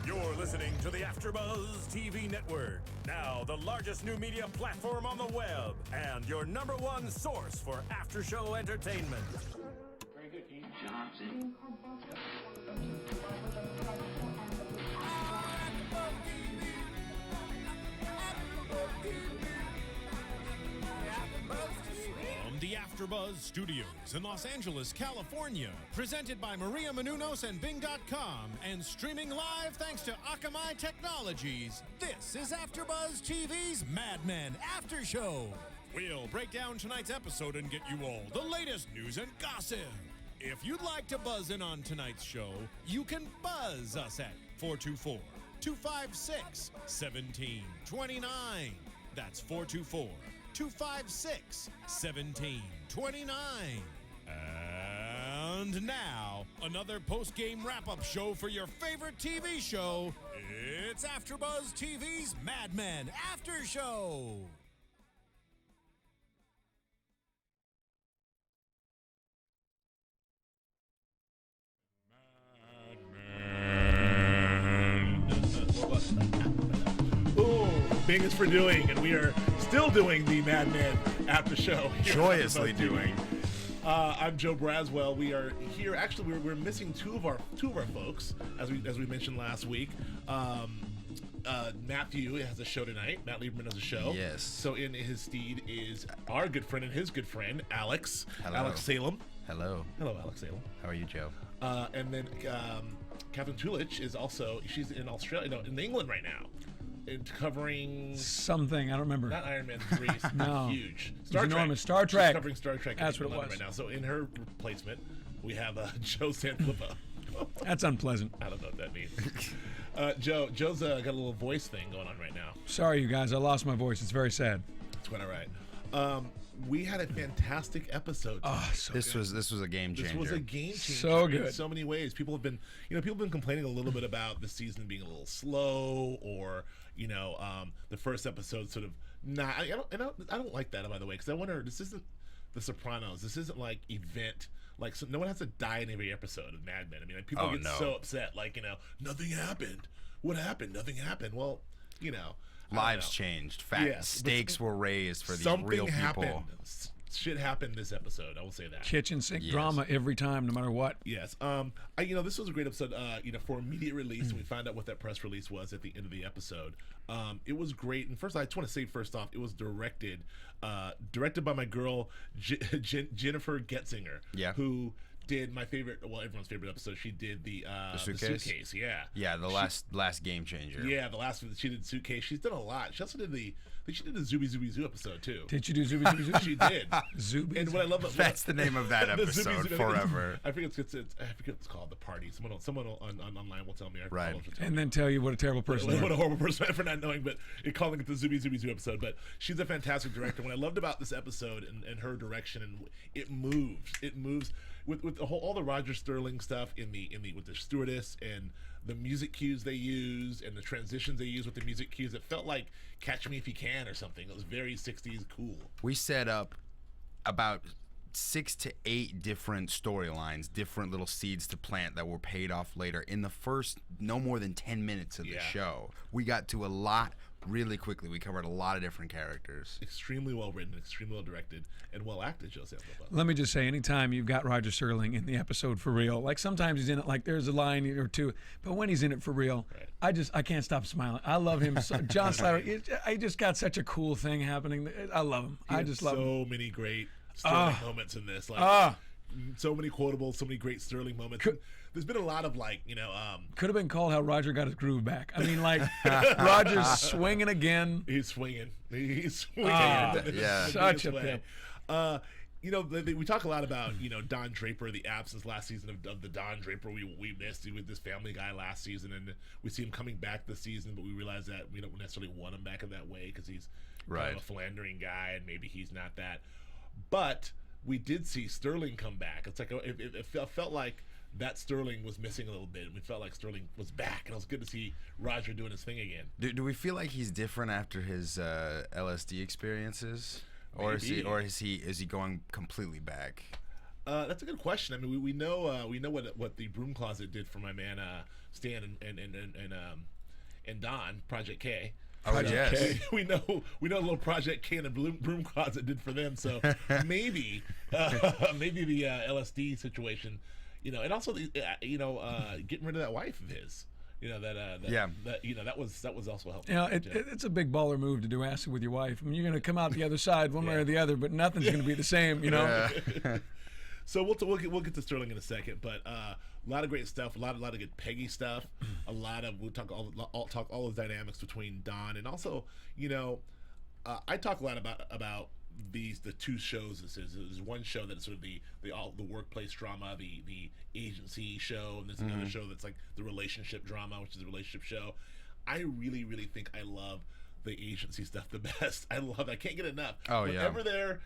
You're listening to the AFTERBUZZ TV Network, now the largest new media platform on the web, and your #1 source for after-show entertainment. Very good, Keith Johnson. From the AFTERBUZZ Studios in Los Angeles, California, presented by Maria Menounos and Bing.com, and streaming live thanks to Akamai Technologies, this is AFTERBUZZ TV's Mad Men After Show. We'll break down tonight's episode and get you all the latest news and gossip. If you'd like to buzz in on tonight's show, you can buzz us at 424-256-1729. That's 424-256-1729. And now, another post-game wrap-up show for your favorite TV show. It's AFTERBUZZ TV's Mad Men After Show. Bing is for doing, and we are still doing the Mad Men After Show. Joyously doing. I'm Joe Braswell. We are here. Actually, we're missing two of our folks, as we mentioned last week. Matthew has a show tonight. Matt Lieberman has a show. Yes. So in his stead is our good friend and his good friend, Alex. Hello. Alex Salem. Hello. Hello, Alex Salem. How are you, Joe? And then Catherine Tulich is also, she's in Australia, no, in England right now. It's covering something I don't remember. Not Iron Man 3. No, Huge. Star Trek. Enormous. Star Trek. She's covering Star Trek. That's what it was right now. So in her replacement, we have Joe Sanfelippo. That's unpleasant. I don't know what that means. Joe's got a little voice thing going on right now. Sorry, you guys. I lost my voice. It's very sad. That's quite all right. We had a fantastic episode. Oh, so this good. was a game changer. This was a game changer. So good. In so many ways. People have been complaining a little bit about the season being a little slow, or the first episode sort of not. I don't like that, by the way, because I wonder. This isn't The Sopranos. This isn't like event. Like, so no one has to die in every episode of Mad Men. I mean, like, people get so upset. Like, nothing happened. What happened? Nothing happened. Well, lives changed. Stakes were raised for these real people. Happened. Shit happened this episode. I will say that. Kitchen sink drama every time, no matter what. Yes. This was a great episode. For immediate release, and we found out what that press release was at the end of the episode. It was great. And first, I just want to say first off, it was directed by my girl Jennifer Getzinger. Yeah. Who did my favorite, everyone's favorite episode. She did the suitcase. Yeah, the last game changer. Yeah, she did Suitcase. She's done a lot. She also did the Zooby Zooby Zoo episode too. Did you do Zooby Zooby Zoo? She did. Zooby. And what I love that's the name of that episode forever. I forget it's called. The Party. Someone online will tell me. Right. And then tell you what a terrible person. What a horrible person for not knowing, but calling it the Zooby Zooby Zoo episode. But she's a fantastic director. What I loved about this episode and her direction, and it moves with all the Roger Sterling stuff with the stewardess and the music cues they use and the transitions they use with the music cues. It felt like Catch Me If You Can or something. It was very 60s cool. We set up about 6 to 8 different storylines, different little seeds to plant that were paid off later. In the first no more than 10 minutes of the show, we got to a lot really quickly. We covered a lot of different characters. Extremely well written, extremely well directed, and well acted, Joe Sanfelippo. Let me just say, anytime you've got Roger Sterling in the episode for real, like sometimes he's in it like there's a line or two, but when he's in it for real, I can't stop smiling. I love him. John Slattery, I just got such a cool thing happening. I love him. I just love him. So many great Sterling moments in this. So many quotables, so many great Sterling moments. There's been a lot of could have been called How Roger Got His Groove Back. I mean, Roger's swinging again. He's swinging. Such a pimp. We talk a lot about Don Draper, the absence last season of the Don Draper we missed with this Family Guy last season, and we see him coming back this season, but we realize that we don't necessarily want him back in that way because he's kind of a philandering guy, and maybe he's not that. But we did see Sterling come back. It's like it felt like that Sterling was missing a little bit. We felt like Sterling was back, and it was good to see Roger doing his thing again. Do we feel like he's different after his LSD experiences, or is he going completely back? That's a good question. I mean, we know what the broom closet did for my man Stan and Don, Project K. Oh yes. K. We know a little Project K and a broom closet did for them. So maybe the LSD situation, and also the getting rid of that wife of his. That was also helpful. It's a big baller move to do acid with your wife. I mean, you're going to come out the other side one way or the other, but nothing's going to be the same. Yeah. So we'll get to Sterling in a second, but a lot of great stuff, a lot of good Peggy stuff, we'll talk all the dynamics between Don and also I talk a lot about the two shows. There's one show that's sort of the workplace drama, the agency show, and there's another show that's like the relationship drama, which is a relationship show. I really, really think I love the agency stuff the best. I love it. I can't get enough. Whenever they're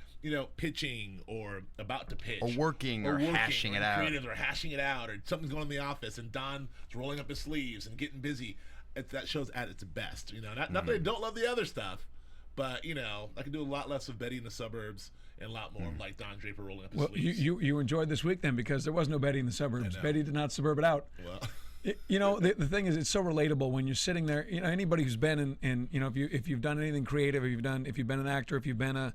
pitching or about to pitch or working or hashing it out, creatives are hashing it out, or something's going on in the office and Don's rolling up his sleeves and getting busy. That show's at its best. Not that I don't love the other stuff, but I can do a lot less of Betty in the Suburbs and a lot more like Don Draper rolling up his sleeves. You enjoyed this week then, because there was no Betty in the Suburbs. Betty did not suburb it out. Well. The thing is, it's so relatable when you're sitting there. Anybody who's been in if you've done anything creative, if you've been an actor, if you've been on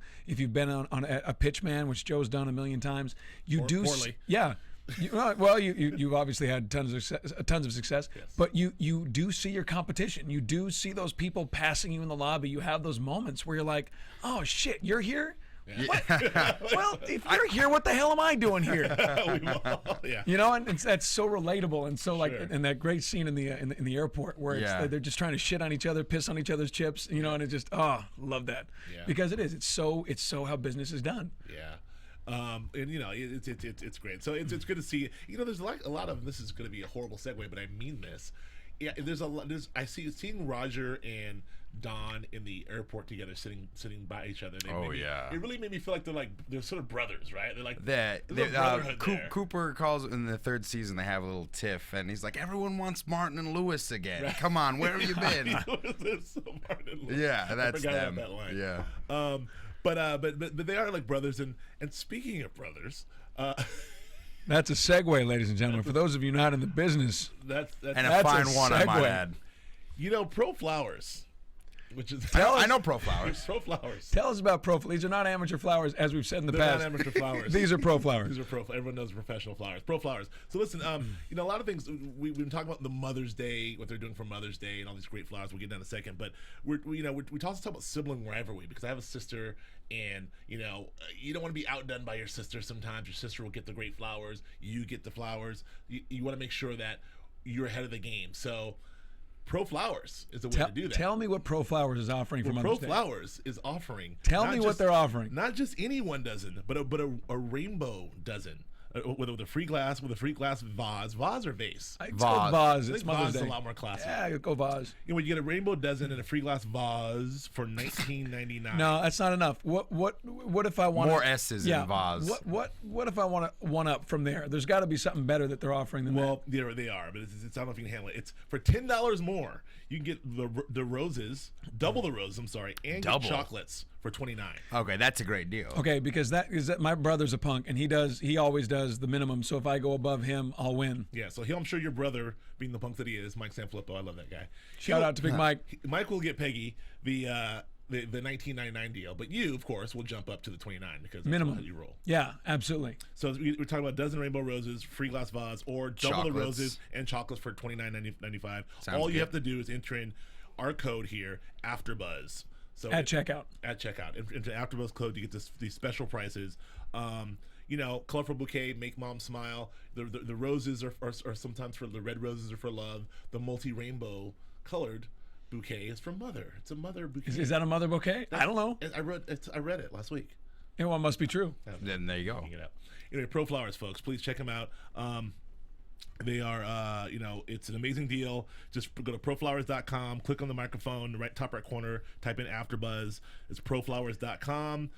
a pitch man, which Joe's done a million times, poorly. Yeah. You've obviously had tons of success, yes. But you do see your competition. You do see those people passing you in the lobby. You have those moments where you're like, oh shit, you're here. Yeah. What? Well, if you're here, what the hell am I doing here? Yeah. And that's so relatable, and so Sure. and that great scene in the airport where they're just trying to shit on each other, piss on each other's chips, and it just love that, because it's so how business is done. Yeah. And it's great. So it's good to see. There's a lot of this is going to be a horrible segue, but I mean this. Yeah, seeing Roger and Don in the airport together, sitting by each other. It really made me feel like they're sort of brothers, right? They're like brotherhood there. Cooper calls in the third season. They have a little tiff, and he's like, "Everyone wants Martin and Lewis again. Right. Come on, where have you been?" Martin and Lewis. Yeah, that's them. That line. Yeah. But they are like brothers, and speaking of brothers. That's a segue, ladies and gentlemen. For those of you not in the business, that's a fine one, I might add. Pro Flowers, which is I know Pro Flowers. Pro Flowers. Tell us about Pro. These are not amateur flowers, as we've said in the They're past. Not amateur flowers. These are Pro Flowers. These are Pro. Everyone knows professional flowers. Pro Flowers. So listen, a lot of things we've been talking about the Mother's Day, what they're doing for Mother's Day, and all these great flowers. We'll get into in a second, but we also talk about sibling rivalry, because I have a sister, and you don't want to be outdone by your sister. Sometimes your sister will get the great flowers, you get the flowers. You want to make sure that you're ahead of the game. So Pro Flowers is the way to do that. Tell me what Pro Flowers is offering for Mother's Day. Pro Flowers is offering. Tell me what they're offering. Not just any 1 dozen, but a rainbow dozen. With a free glass vase or vase. I'd go vase. It's Mother's vase Day. is a lot more classy. Yeah, go vase. You get a rainbow dozen and a free glass vase for $19.99. No, that's not enough. What if I want more S's in vase? What if I want to one up from there? There's got to be something better that they're offering than that. Well, they are, but it's I don't know if you can handle it. It's for $10 more. You can get the roses, double the roses. I'm sorry, and get chocolates for $29. Okay, that's a great deal. Okay, because my brother's a punk, and he always does the minimum. So if I go above him, I'll win. Yeah, so I'm sure your brother, being the punk that he is, Mike Sanfelippo, I love that guy. Shout out to Big Mike. Mike will get Peggy the $19.99 deal, but you, of course, will jump up to the $29 because that's minimum. How you roll. Yeah, absolutely. So we're talking about dozen rainbow roses, free glass vase, or double the roses and chocolates for $29.95. All you have to do is enter in our code here, AFTERBUZZ. So at checkout. Into AFTERBUZZ code, you get these special prices. Colorful bouquet, make mom smile. The roses are sometimes for the red roses are for love. The multi-rainbow colored bouquet is for mother. It's a mother bouquet. Is that a mother bouquet? I don't know. I read it last week. It must be true. Then there you go. Anyway, Pro Flowers, folks, please check them out. They are, it's an amazing deal. Just go to proflowers.com, click on the microphone, top right corner, type in AFTERBUZZ. It's proflowers.com.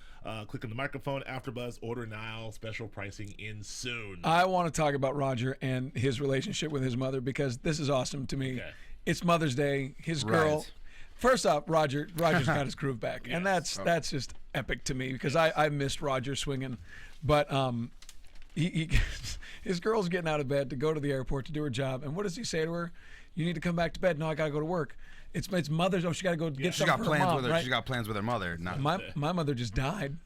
Click on the microphone, AFTERBUZZ, order now. Special pricing in soon. I want to talk about Roger and his relationship with his mother, because this is awesome to me. Okay. It's Mother's Day. His girl. Right. First off, Roger's got his groove back, and that's just epic to me, because I missed Roger swinging, but his girl's getting out of bed to go to the airport to do her job, and what does he say to her? You need to come back to bed. No, I gotta go to work. It's mother's. Oh, she gotta go get She something got for her plans mom, with her. right? She got plans with her mother. No. My mother just died.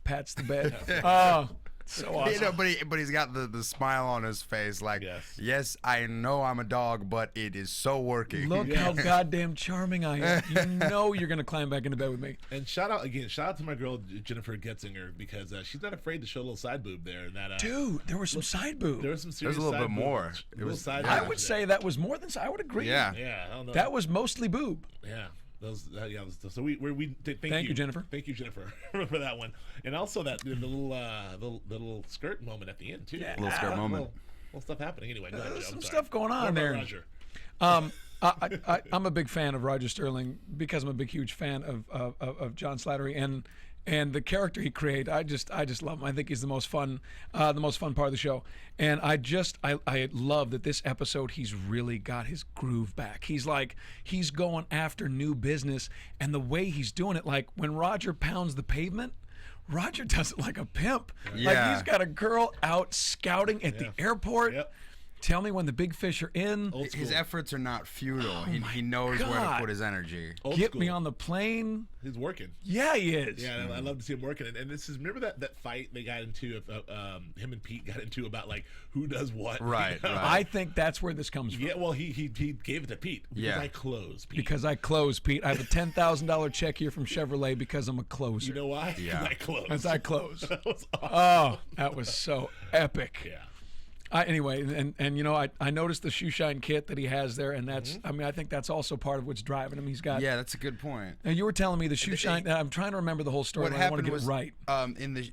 Pats the bed. Oh, so awesome. You know, but he's got the smile on his face, like, yes, I know I'm a dog, but it is so working. Look how goddamn charming I am. You know you're gonna climb back into bed with me. And shout out to my girl Jennifer Getzinger, because she's not afraid to show a little side boob there. And that dude, there was some side boob. There was some serious. There's a little bit more. It was side. I would say that was more than. I would agree. Yeah. Yeah. I don't know. That was mostly boob. Yeah. So thank you, Jennifer. Thank you, Jennifer, for that one, and also that the little skirt moment at the end too. Yeah. Little skirt moment. Little stuff happening anyway. Go ahead, Joe. Some stuff going on What there. about Roger? I'm a big fan of Roger Sterling because I'm a big, huge fan of John Slattery and the character he created. I just love him. I think he's the most fun part of the show. And I love that this episode he's really got his groove back. He's going after new business, and the way he's doing it, like when Roger pounds the pavement, Roger does it like a pimp. Yeah. Like he's got a girl out scouting at the airport. Yep. Tell me when the big fish are in. His efforts are not futile. He knows where to put his energy. Get me on the plane. He's working. Yeah, he is. Yeah, and I love to see him working. And this is, remember that fight they got into, him and Pete got into about like who does what. Right. I think that's where this comes from. Yeah, well, he gave it to Pete because I close, Pete. Because I close, Pete. I have a $10,000 check here from Chevrolet because I'm a closer. You know why? Yeah. I close. Because I close. That was awesome. Oh, that was so epic. Yeah. Anyway, and you know, I noticed the shoe shine kit that he has there, and that's I mean, I think that's also part of what's driving him. He's got. Yeah, that's a good point. And you were telling me the shoe shine. I'm trying to remember the whole story. What But I want happened to get was it right.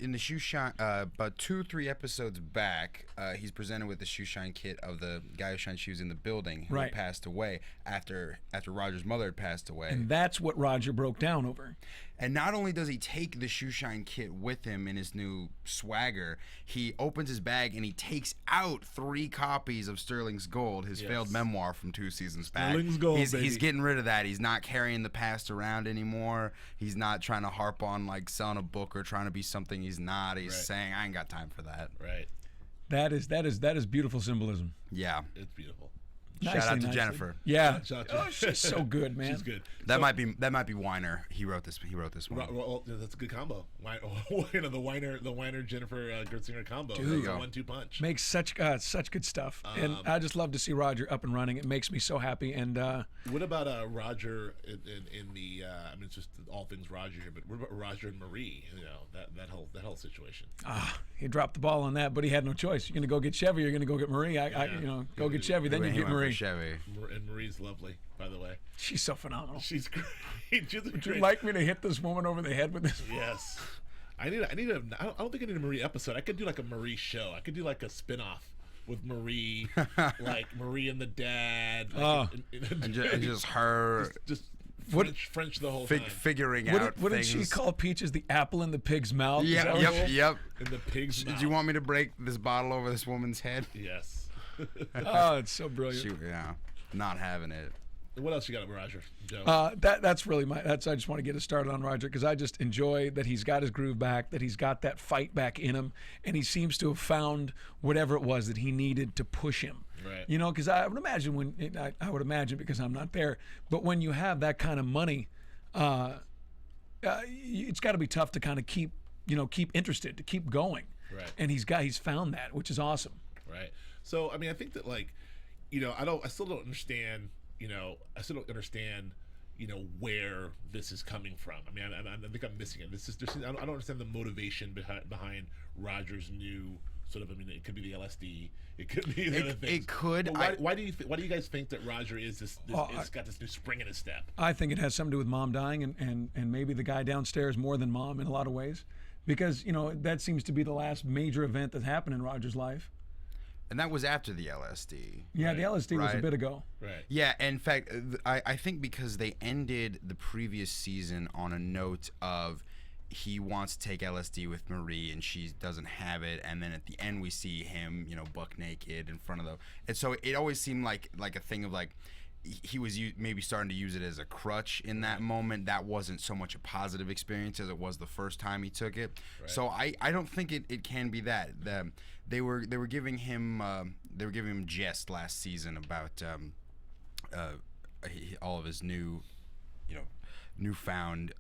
in the shoe shine about 2-3 episodes back, he's presented with the shoe shine kit of the guy who shines shoes in the building who had passed away after Roger's mother had passed away. And that's what Roger broke down over. And not only does he take the shoe shine kit with him in his new swagger, he opens his bag and he takes out 3 copies of Sterling's Gold, his failed memoir from 2 seasons back. Sterling's Gold, he's getting rid of that. He's not carrying the past around anymore. He's not trying to harp on like selling a book or trying to be something he's not. He's saying, I ain't got time for that. Right. That is beautiful symbolism. Yeah. It's beautiful. Shout out to Jennifer. Yeah. Shout out to- Oh, she's so good, man. She's good. That might be Weiner. He wrote this one. Well, that's a good combo. The Weiner Jennifer Gertzinger combo. Dude. It's a 1-2 punch. Makes such good stuff, and I just love to see Roger up and running. It makes me so happy. And what about Roger in the? I mean, it's just all things Roger here. But what about Roger and Marie? You know, that whole situation. he dropped the ball on that, but he had no choice. You're gonna go get Chevy. You're gonna go get Marie. Go get Chevy. Then you He get went for Marie. Chevy. And Marie's lovely, by the way. She's so phenomenal. She's great. Would you like me to hit this woman over the head with this? Yes. I don't think I need a Marie episode. I could do like a Marie show. I could do like a spin-off with Marie, like Marie and the dad. Like, and just her just French the whole time. figuring out What did things. she call Peaches? The apple in the pig's mouth? Yep. In the pig's mouth. Do you want me to break this bottle over this woman's head? Yes. Oh, it's so brilliant. Not having it. What else you got, Roger? Joe? That's really I just want to get us started on Roger because I just enjoy that he's got his groove back, that he's got that fight back in him, and he seems to have found whatever it was that he needed to push him. Right. You know, because I would imagine I would imagine because I'm not there, but when you have that kind of money, it's got to be tough to kind of keep interested, to keep going. Right. And he's found that, which is awesome. Right. So I mean, I think that I still don't understand. Where this is coming from. I mean, I think I'm missing it. I don't understand the motivation behind Roger's new sort of. I mean, it could be the LSD. It could be the other things. It could. Why do you guys think that Roger is got this new spring in his step? I think it has something to do with mom dying and maybe the guy downstairs more than mom in a lot of ways, because that seems to be the last major event that happened in Roger's life. And that was after the LSD. Yeah, Right. the LSD was a bit ago. Right. Yeah, in fact, I think because they ended the previous season on a note of he wants to take LSD with Marie and she doesn't have it, and then at the end we see him, buck naked in front of and so it always seemed like a thing of like, he was maybe starting to use it as a crutch in that moment. That wasn't so much a positive experience as it was the first time he took it. Right. So I don't think it can be that. They were giving him jest last season about all of his newfound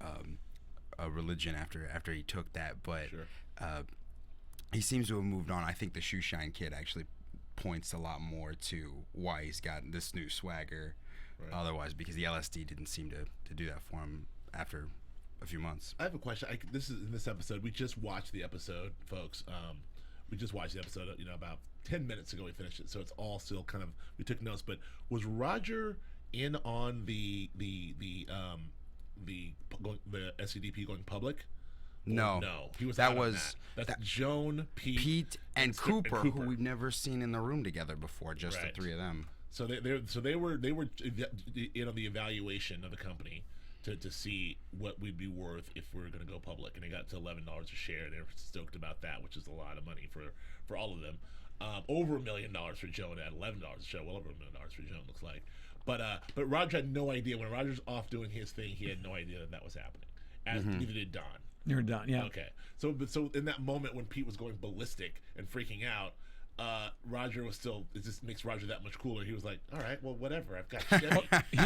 religion after he took that, but he seems to have moved on. I think the Shoe Shine Kid actually points a lot more to why he's got this new swagger otherwise, because the LSD didn't seem to do that for him after a few months. I have a question. This is in this episode. We just watched the episode, folks. We just watched the episode, about 10 minutes ago we finished it, so it's all still kind of, we took notes, but was Roger in on the SCDP going public? No, he was. That's Joan, Pete, and Cooper, who we've never seen in the room together before. Just the three of them. So they were in on the evaluation of the company to see what we'd be worth if we were going to go public, and they got to $11 a share. They're stoked about that, which is a lot of money for all of them. Over $1 million for Joan at $11 a share. Well over $1 million for Joan, looks like. But Roger had no idea. When Roger's off doing his thing, he had no idea that was happening. As neither did Don. You're done, yeah. Okay. So in that moment when Pete was going ballistic and freaking out, Roger was still. It just makes Roger that much cooler. He was like, "All right, well, whatever. I've got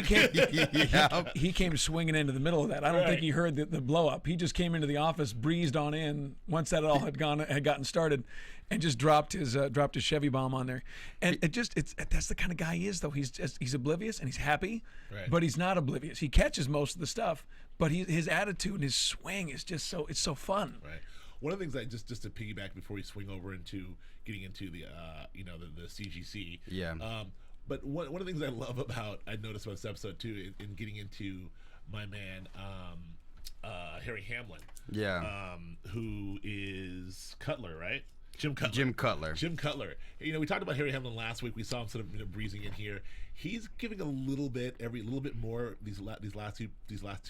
Chevy." He came swinging into the middle of that. I don't think he heard the blow up. He just came into the office, breezed on in once that all had gotten started, and just dropped his Chevy bomb on there. And that's the kind of guy he is, though. He's oblivious and he's happy, but he's not oblivious. He catches most of the stuff, but his attitude and his swing is just so fun. Right. One of the things just to piggyback before we swing over into getting into the CGC. Yeah. But one of the things I noticed about this episode too, in getting into my man Harry Hamlin. Yeah. Who is Cutler, right? Jim Cutler. Jim Cutler. We talked about Harry Hamlin last week. We saw him sort of breezing in here. He's giving a little bit more these last two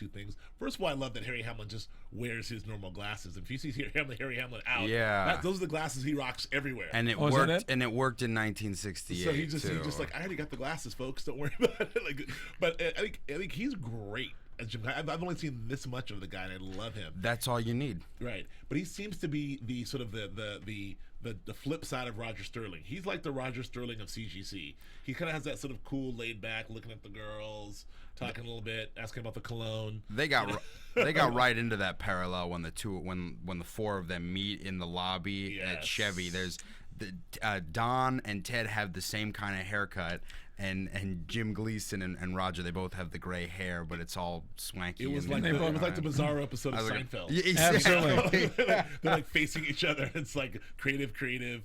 things. First of all, I love that Harry Hamlin just wears his normal glasses. If you see Harry Hamlin out, those are the glasses he rocks everywhere. And it worked. And it worked in 1968. So he's just like, I already got the glasses, folks. Don't worry about it. But I think he's great. As Jim, I've only seen this much of the guy, and I love him. That's all you need, right? But he seems to be the sort of the flip side of Roger Sterling. He's like the Roger Sterling of CGC. He kind of has that sort of cool, laid back, looking at the girls, talking a little bit, asking about the cologne. They got right into that parallel when the four of them meet in the lobby at Chevy. There's Don and Ted have the same kind of haircut. And Jim Gleason and Roger, they both have the gray hair, but it's all swanky. It was like the Bizarro episode of Seinfeld. Yeah, exactly. They're like facing each other. It's like creative, account.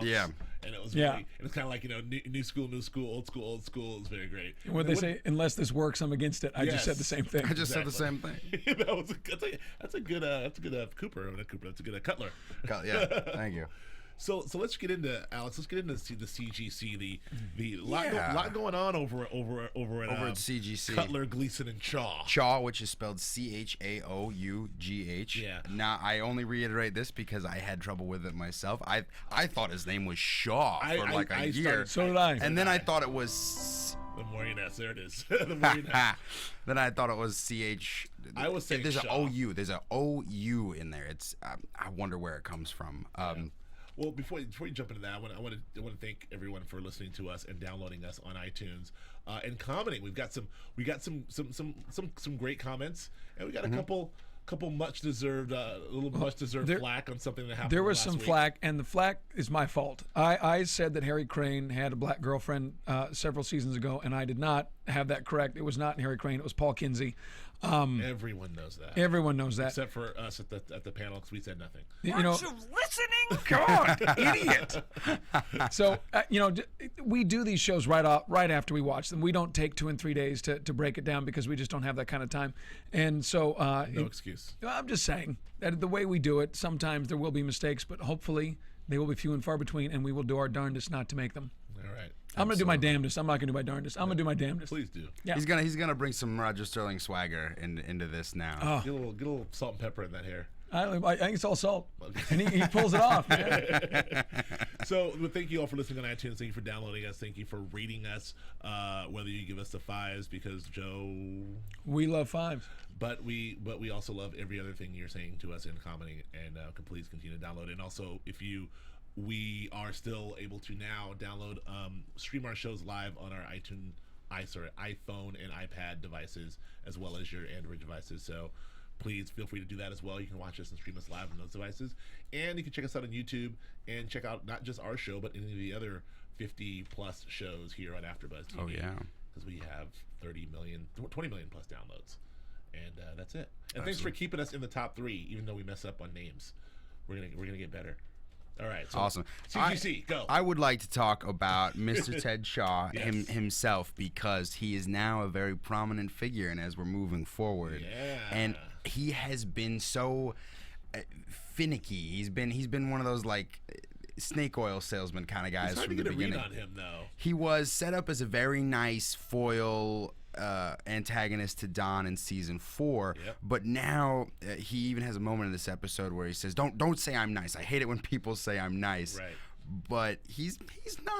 Yeah. And it was really, and it's kind of like new school, old school. It's very great. And what they say, unless this works, I'm against it. I just said the same thing. I just said the same thing. That's a good Cooper. That's a good Cutler. Yeah, thank you. So let's get into Alex. Let's get into the CGC. The lot going on over at CGC. Cutler, Gleason, and Chaw. Chaw, which is spelled CHAOUGH. Yeah. Now I only reiterate this because I had trouble with it myself. I thought his name was Shaw for a year. So did I. And then I thought it was. The more you know, there it is. The more you know. Then I thought it was CH. I was saying there's Shaw. an OU. There's an OU in there. It's. I wonder where it comes from. Well, before you jump into that, I want to thank everyone for listening to us and downloading us on iTunes and commenting. We got some great comments, and we got a couple much deserved flack on something that happened. There was last some week. flack, and the flack is my fault. I said that Harry Crane had a black girlfriend several seasons ago, and I did not have that correct. It was not Harry Crane. It was Paul Kinsey. Everyone knows that. Everyone knows that, except for us at the panel, because we said nothing. Aren't you listening? God, idiot! So we do these shows right after we watch them. We don't take 2 and 3 days to break it down because we just don't have that kind of time. And so no excuse. I'm just saying that the way we do it, sometimes there will be mistakes, but hopefully they will be few and far between, and we will do our darndest not to make them. All right. I'm going to do my damnedest. I'm not going to do my darndest. I'm going to do my damnedest. Please do. Yeah. He's gonna bring some Roger Sterling swagger into this now. Get a little salt and pepper in that hair. I think it's all salt, and he pulls it off. Yeah. So thank you all for listening on iTunes. Thank you for downloading us. Thank you for rating us, whether you give us the 5s, because Joe, We love 5s. but we also love every other thing you're saying to us in commenting, and please continue to download. And also, we are still able to now download, stream our shows live on our iPhone and iPad devices, as well as your Android devices. So please feel free to do that as well. You can watch us and stream us live on those devices, and you can check us out on YouTube and check out not just our show, but any of the other 50 plus shows here on AfterBuzz TV. Oh yeah, because we have 20 million plus downloads, and that's it. And thanks for keeping us in the top 3, even though we mess up on names. We're gonna get better. All right, so awesome. CGC, go. I would like to talk about Mr. Ted Shaw Yes. himself, because he is now a very prominent figure, and as we're moving forward, and he has been so finicky. He's been one of those like snake oil salesman kind of guys It's hard from to the get a read beginning. on him, though. He was set up as a very nice foil antagonist to Don in season 4, but now he even has a moment in this episode where he says, "Don't say I'm nice. I hate it when people say I'm nice." Right. But he's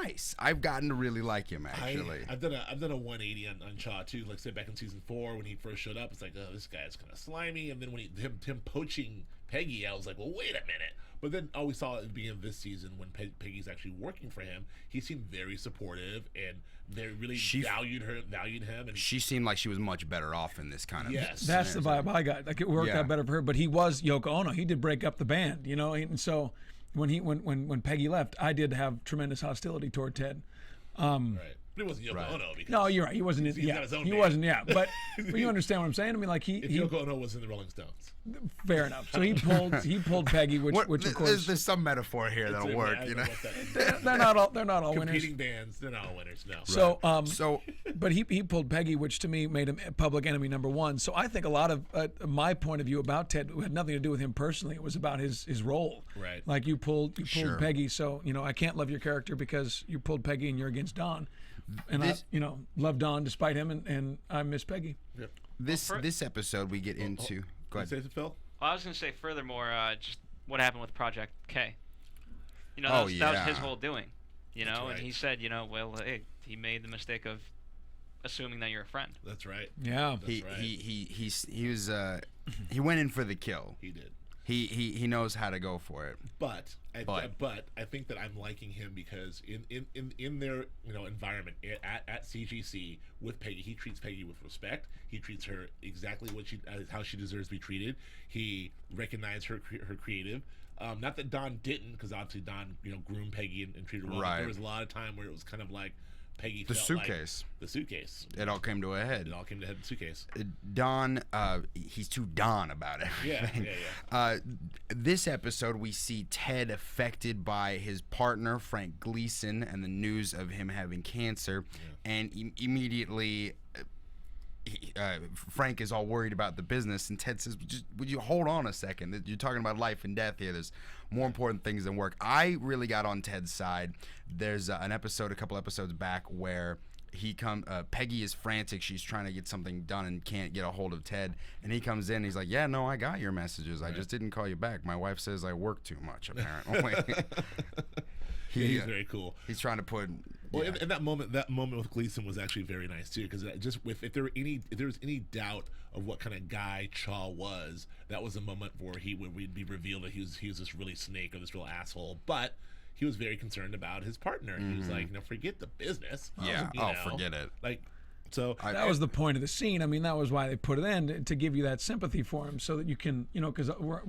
nice. I've gotten to really like him, actually. I've done a 180 on Shaw too. Like say back in season 4 when he first showed up, it's like, oh, this guy's kind of slimy. And then when him poaching Peggy, I was like, well, wait a minute. But then all we saw at the beginning of this season, when Peggy's actually working for him, he seemed very supportive and they really valued him. And She seemed like she was much better off in this kind of. Yes. That's the vibe I got. Like it worked out better for her, but he was Yoko Ono. He did break up the band, you know, and so when Peggy left, I did have tremendous hostility toward Ted. Right. But it wasn't Yoko Ono. Because No, you're right. He wasn't. he's got his own he band. wasn't. Yeah, but you understand what I'm saying? I mean, like if he Yoko Ono was in the Rolling Stones. fair enough. So he pulled Peggy, which of course there's some metaphor here that'll work, you know. they're not all winners. Competing bands, they're not all winners. No. So but he pulled Peggy, which to me made him public enemy number 1. So I think a lot of my point of view about Ted had nothing to do with him personally. It was about his role. Right. Like you pulled Peggy, so you know I can't love your character because you pulled Peggy and you're against Don. And I love Don despite him, and I miss Peggy. Yep. This episode we get into. Go ahead. Say it, Phil. Well, I was going to say, furthermore, just what happened with Project K. You know, Oh, that was yeah. his whole doing. You know, right. and he said, you know, well, hey, he made the mistake of assuming that you're a friend. That's right. Yeah. That's right. He was he went in for the kill. He did. He knows how to go for it. But I think that I'm liking him because in their environment at CGC with Peggy, he treats Peggy with respect. He treats her exactly how she deserves to be treated. He recognized her creative. Not that Don didn't, because obviously Don groomed Peggy and treated her well. Right. There was a lot of time where it was kind of like Peggy The felt suitcase. like the suitcase. It all came to a head. It all came to head. The suitcase. Don, he's too Don about everything. Yeah. This episode, we see Ted affected by his partner, Frank Gleason, and the news of him having cancer. Yeah. And immediately, Frank is all worried about the business, and Ted says, would you hold on a second? You're talking about life and death here. There's more important things than work. I really got on Ted's side. There's a couple episodes back where Peggy is frantic. She's trying to get something done and can't get a hold of Ted. And he comes in and he's like, yeah, no, I got your messages. I just didn't call you back. My wife says I work too much, apparently. He's very cool. He's trying to put... Well, and that moment with Gleason was actually very nice too, because if there was any doubt of what kind of guy Chaw was, that was a moment where we'd be revealed that he was this really snake or this real asshole, but he was very concerned about his partner. He was like, forget the business. Yeah. Forget it. Like, so that was the point of the scene. I mean, that was why they put it in, to give you that sympathy for him, so that you can, because we're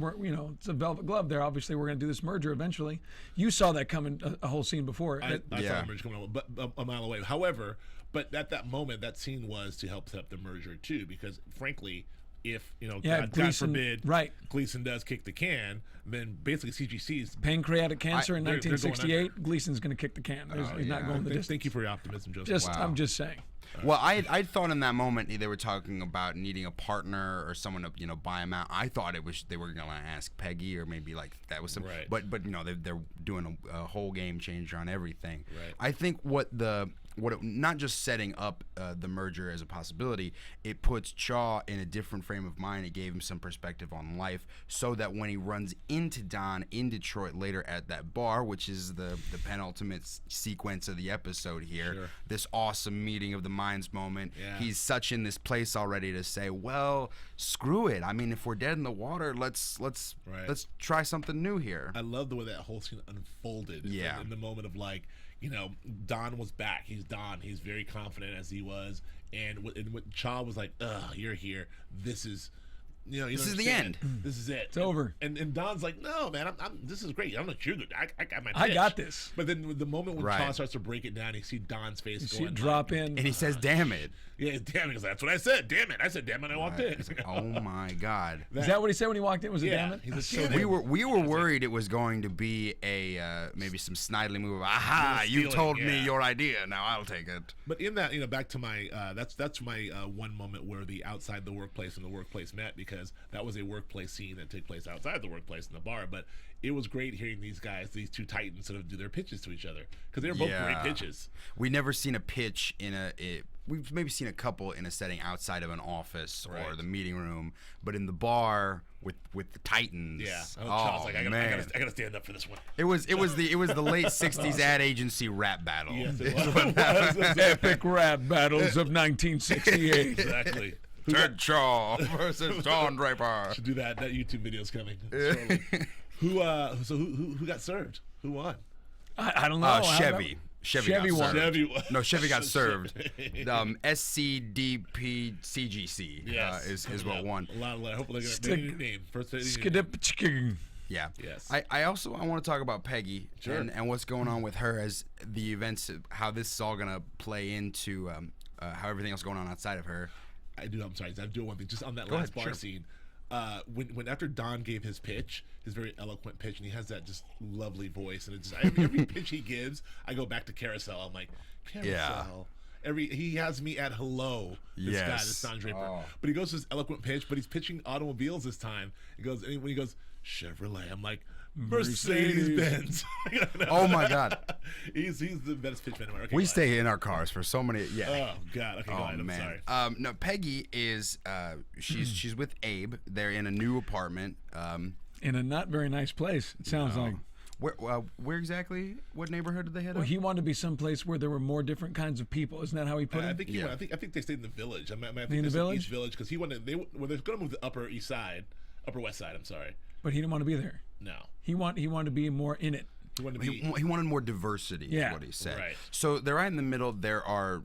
it's a velvet glove there. Obviously, we're going to do this merger eventually. You saw that coming a whole scene before. I saw the merger coming a mile away. However, but at that moment, that scene was to help set up the merger too, because frankly, if God forbid, Gleason does kick the can, then basically CGC's pancreatic cancer in 1968. Gleason's going to kick the can. He's not going the distance. Thank you for your optimism, Joseph. I'm just saying. Well, I thought in that moment they were talking about needing a partner or someone to buy him out. I thought they were going to ask Peggy, or maybe like that was some. Right. But they're doing a whole game changer on everything. Right. I think what the not just setting up the merger as a possibility, it puts Chaw in a different frame of mind. It gave him some perspective on life, so that when he runs into Don in Detroit later at that bar, which is the penultimate sequence of the episode here, this awesome meeting of the minds moment, he's such in this place already to say, well, screw it. I mean, if we're dead in the water, let's try something new here. I love the way that whole scene unfolded. Yeah. In the moment of like, you know, Don was back. He's Don. He's very confident as he was. And when Chaw was like, "Ugh, you're here. This is, you know, this is the end. This is it. It's over." And Don's like, "No, man. I'm this is great. I'm not you're good. I got my pitch. I got this." But then the moment when Chaw starts to break it down, you see Don's face You see going it drop like, in, and he says, "Damn it." Yeah, damn it. Because that's what I said. Damn it. I said, damn it. I walked in. Oh my God. Is that what he said when he walked in? Was it damn it? He's a so We were worried it was going to be a maybe some snidely move. Aha! You told me your idea. Now I'll take it. But in that, you know, back to my that's my one moment where the outside the workplace and the workplace met, because that was a workplace scene that took place outside the workplace in the bar. But it was great hearing these guys, these two titans, sort of do their pitches to each other, because they were both great pitches. We never seen a pitch in we've maybe seen a couple in a setting outside of an office or the meeting room, but in the bar with the Titans. Yeah. Oh, like, I gotta stand up for this one. It was the late '60s ad agency rap battle. Yes, it was. Epic rap battles of 1968. Exactly. Ted Chaw versus Don Draper. Should do that. That YouTube video's coming. Who got served? Who won? I don't know. Chevy. Chevy won. No, Chevy got served. SCDPCGC is what won. A lot of hopefully they're going to name. First Yeah. Yes. I want to talk about Peggy and what's going on with her as the events, how this is all going to play into how everything else going on outside of her. I'm sorry. I do one thing. Just on that last bar scene. When after Don gave his pitch, his very eloquent pitch, and he has that just lovely voice, and it's just, every pitch he gives, I go back to Carousel. I'm like, Carousel. He has me at hello. This guy, this Don Draper. But he goes to his eloquent pitch, but he's pitching automobiles this time. When he goes Chevrolet, I'm like, Mercedes-Benz. Oh my God. He's the best pitchman ever. We stay in our cars for so many. Oh God. Okay, go ahead. I'm sorry. No, Peggy is she's with Abe. They're in a new apartment. In a not very nice place. It sounds like. Where exactly? What neighborhood did they head Well, up? he wanted to be someplace where there were more different kinds of people. Isn't that how he put it? I think I think they stayed in the Village. I think in the Village? East Village, because he wanted they're going to move to Upper West Side. I'm sorry. But he didn't want to be there. No. He wanted to be more in it. He wanted more diversity. Is what he said. Right. So they're right in the middle. There are,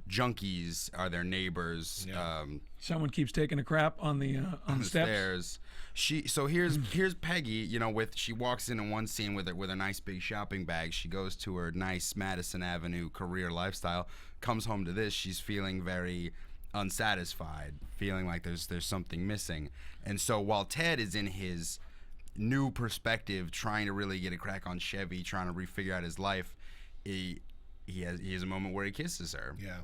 junkies are their neighbors. Yeah. Someone keeps taking a crap on the steps. Stairs. Here's Peggy. She walks in one scene with a nice big shopping bag. She goes to her nice Madison Avenue career lifestyle. Comes home to this. She's feeling very unsatisfied, feeling like there's something missing. And so while Ted is in his new perspective, trying to really get a crack on Chevy, trying to refigure out his life, he has a moment where he kisses her. Yeah,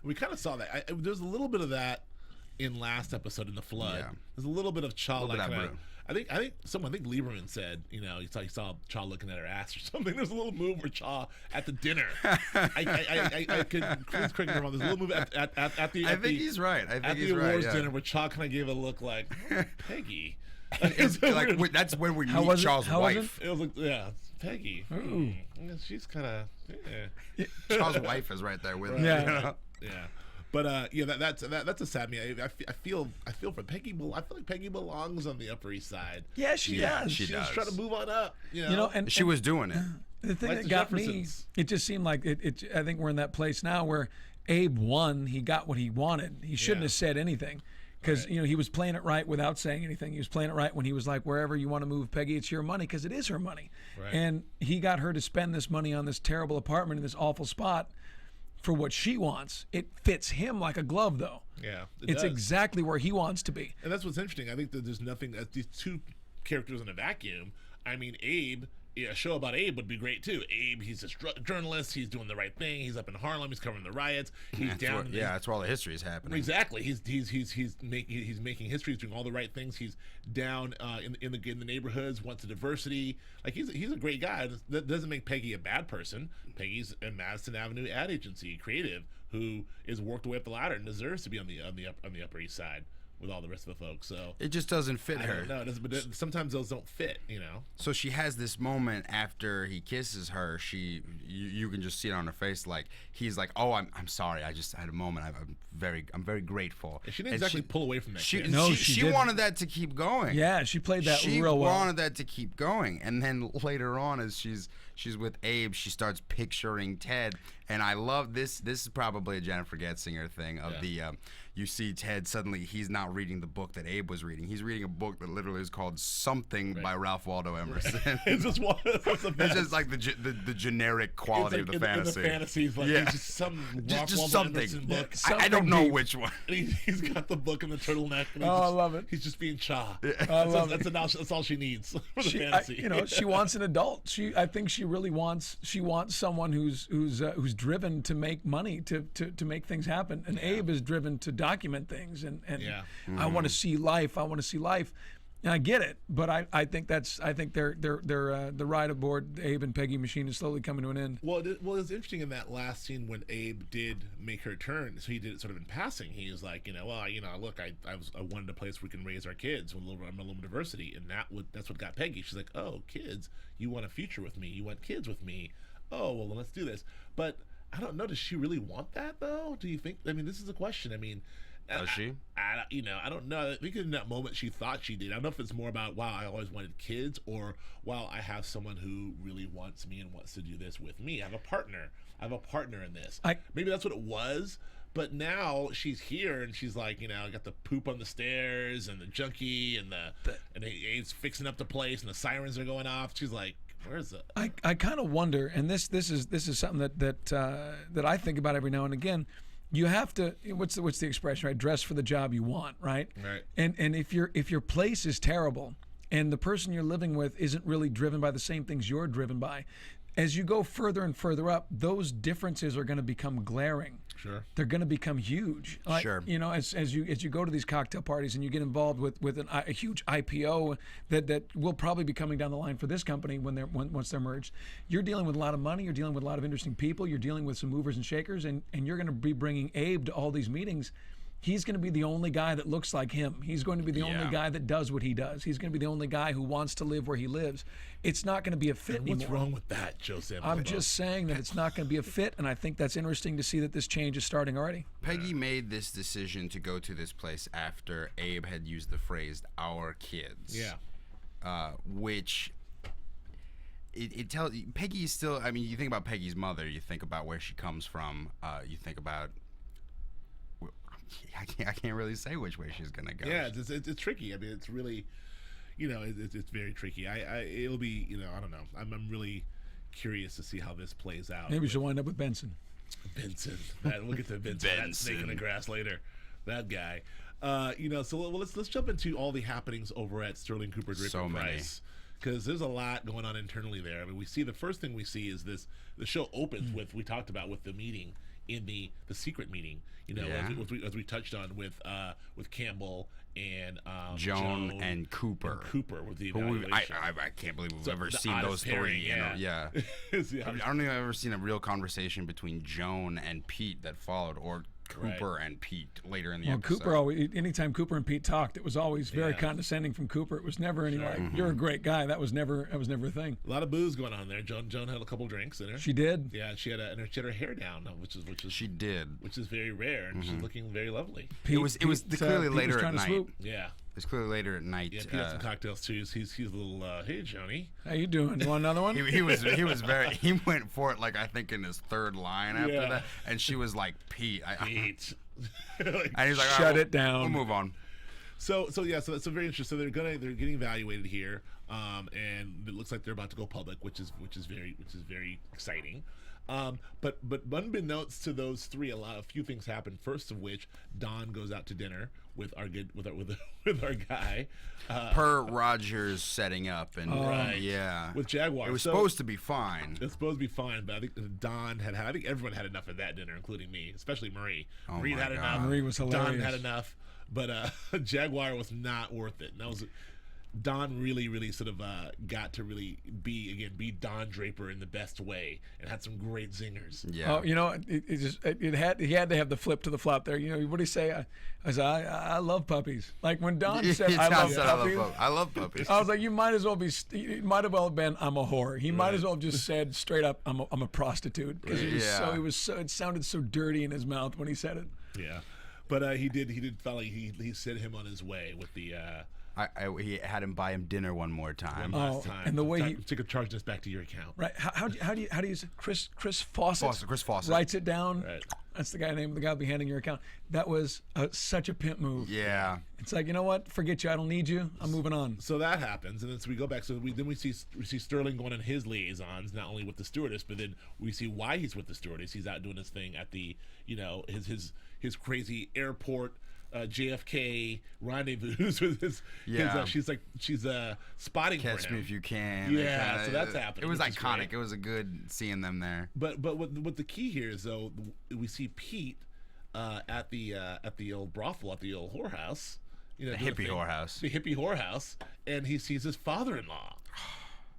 we kind of saw that. There's a little bit of that in last episode in the flood. Yeah. There's a little bit of Chaw. I think Lieberman said, he saw Chaw looking at her ass or something. There's a little move where Chaw at the dinner. I could please correct me if I'm wrong. There's a little move at the. I think he's right. At the awards dinner where Chaw kind of gave a look like Peggy. That's when we meet Chaw's wife. It was like, it's Peggy. She's kind of. Yeah. Chaw's wife is right there with him. Yeah. Yeah. But that's a sad me. I feel for Peggy. I feel like Peggy belongs on the Upper East Side. Yeah, she does. She's trying to move on up. And she was doing it. The thing Like that the got me, Jeffersons. it just seemed like it. I think we're in that place now where Abe won. He got what he wanted. He shouldn't have said anything. Because he was playing it right without saying anything. He was playing it right when he was like, wherever you want to move, Peggy, it's your money, because it is her money. Right. And he got her to spend this money on this terrible apartment in this awful spot for what she wants. It fits him like a glove, though. Yeah, it's exactly where he wants to be. And that's what's interesting. I think that there's nothing. These two characters in a vacuum. I mean, Abe a show about Abe would be great too. Abe, he's a journalist. He's doing the right thing. He's up in Harlem. He's covering the riots. He's down. That's where all the history is happening. Exactly. He's making history. He's doing all the right things. He's down in the neighborhoods. Wants the diversity. Like he's a great guy. That doesn't make Peggy a bad person. Peggy's a Madison Avenue ad agency creative who is worked her way up the ladder and deserves to be on the Upper East Side with all the rest of the folks. So it just doesn't fit her. No, but sometimes those don't fit, So she has this moment after he kisses her. You can just see it on her face. Like he's like, "Oh, I'm sorry. I just had a moment. I'm very grateful." And she didn't exactly pull away from that. She wanted that to keep going. Yeah, she played that real well. She wanted that to keep going, and then later on, as she's with Abe, she starts picturing Ted, and I love this. This is probably a Jennifer Getzinger thing of you see Ted suddenly he's not reading the book that Abe was reading. He's reading a book that literally is called Something by Ralph Waldo Emerson. It's just like the generic quality of the fantasy. In the fantasies, like it's just some Ralph Waldo something. Emerson book. I don't know which one. And he's got the book and the turtleneck. And I love it. He's just being Cha. I love it. That's all she needs for the fantasy. She wants an adult. I think she really wants someone who's driven to make money, to make things happen. And Abe is driven to document things, and I want to see life. I want to see life. And I get it, but I think they're the ride aboard Abe and Peggy machine is slowly coming to an end. Well, it was interesting in that last scene when Abe did make her turn. So he did it sort of in passing. He was like, look, I wanted a place where we can raise our kids with a little diversity, and that's what got Peggy. She's like, oh, kids, you want a future with me? You want kids with me? Oh, well, then let's do this. But I don't know. Does she really want that though? Do you think? I mean, this is a question. I mean. Does she? I don't know. I think in that moment she thought she did. I don't know if it's more about, wow, I always wanted kids, or, wow, I have someone who really wants me and wants to do this with me. I have a partner in this. Maybe that's what it was. But now she's here and she's like, I got the poop on the stairs and the junkie and he's fixing up the place and the sirens are going off. She's like, where's it? I kind of wonder, and this is something that I think about every now and again. You have to. What's the expression? Right, dress for the job you want. Right. Right. And if your place is terrible, and the person you're living with isn't really driven by the same things you're driven by, as you go further and further up, those differences are going to become glaring. Sure. They're going to become huge. Sure. As you go to these cocktail parties and you get involved with a huge IPO that will probably be coming down the line for this company once they're merged, you're dealing with a lot of money. You're dealing with a lot of interesting people. You're dealing with some movers and shakers, and you're going to be bringing Abe to all these meetings. He's going to be the only guy that looks like him. He's going to be the only guy that does what he does. He's going to be the only guy who wants to live where he lives. It's not going to be a fit anymore. What's wrong with that, Joe Sanfelippo? I'm just saying that it's not going to be a fit, and I think that's interesting to see that this change is starting already. Telling. Peggy made this decision to go to this place after Abe had used the phrase "our kids." Yeah. Which it tells Peggy is still. I mean, you think about Peggy's mother. You think about where she comes from. You think about. I can't really say which way she's gonna go. Yeah, it's tricky. I mean, it's really, it's very tricky. It'll be, I don't know. I'm really curious to see how this plays out. Maybe she'll wind up with Benson. We'll get to Benson. That snake in the grass later. That guy. So let's jump into all the happenings over at Sterling Cooper Draper Price. Because there's a lot going on internally there. I mean, the first thing we see is this. The show opens with the meeting in the secret meeting. As we touched on with Campbell and Joan and Cooper. With the evaluation. I can't believe we've ever seen those three. Yeah. I don't think I've ever seen a real conversation between Joan and Pete that followed, or Cooper and Pete later in the episode. Cooper anytime Cooper and Pete talked, it was always very condescending from Cooper. It was never any like, you're a great guy. That was never a thing. A lot of booze going on there. Joan had a couple drinks in her. She did. Yeah, she had her hair down, which is she did, which is very rare, and she's looking very lovely. It was clearly later at night. Yeah. It's clearly later at night. Yeah, Pete had some cocktails too. He's a little, hey, Johnny. How you doing? You want another one? he went for it, like, I think in his third line after that. And she was like, Pete. Pete. And he's like, shut it down. We'll move on. So that's very interesting. So they're getting evaluated here, and it looks like they're about to go public, which is very exciting. But unbeknownst to those three, a few things happen. First of which, Don goes out to dinner with our with our guy. Per Rogers setting up and yeah, with Jaguar. It was supposed to be fine. It's supposed to be fine, but I think Don had. I think everyone had enough of that dinner, including me, especially Marie. Oh Marie my had God. enough. Marie was hilarious. Don had enough, but Jaguar was not worth it. And that was. Don really sort of got to really be Don Draper in the best way and had some great zingers. Yeah. Oh, you know, he had to have the flip to the flop there. You know, what did he say? I love puppies. Like when Don said, "I love puppies," I love puppies. I was like, you might as well have been, "I'm a whore." He might as well have just said straight up, "I'm a prostitute," because it sounded so dirty in his mouth when he said it. Yeah, but he did felt like he sent him on his way with the. He had him buy him dinner one more time. Last time. And the way he took charge this back to your account. Right? How do you say Chris Fawcett? Chris Fawcett writes it down. Right. That's the name of the guy who'll be handing your account. That was such a pimp move. Yeah. It's like, you know what? Forget you. I don't need you. I'm moving on. So that happens, and then so we go back. So we see Sterling going on his liaisons, not only with the stewardess, but then we see why he's with the stewardess. He's out doing his thing at the his crazy airport. JFK rendezvous with his she's spotting Catch for him. Me If You Can. Yeah, so that's happening. It was which is iconic. great. It was a good seeing them there. But what the key here is though, we see Pete at the old brothel, at the old whorehouse, The hippie whorehouse, and he sees his father-in-law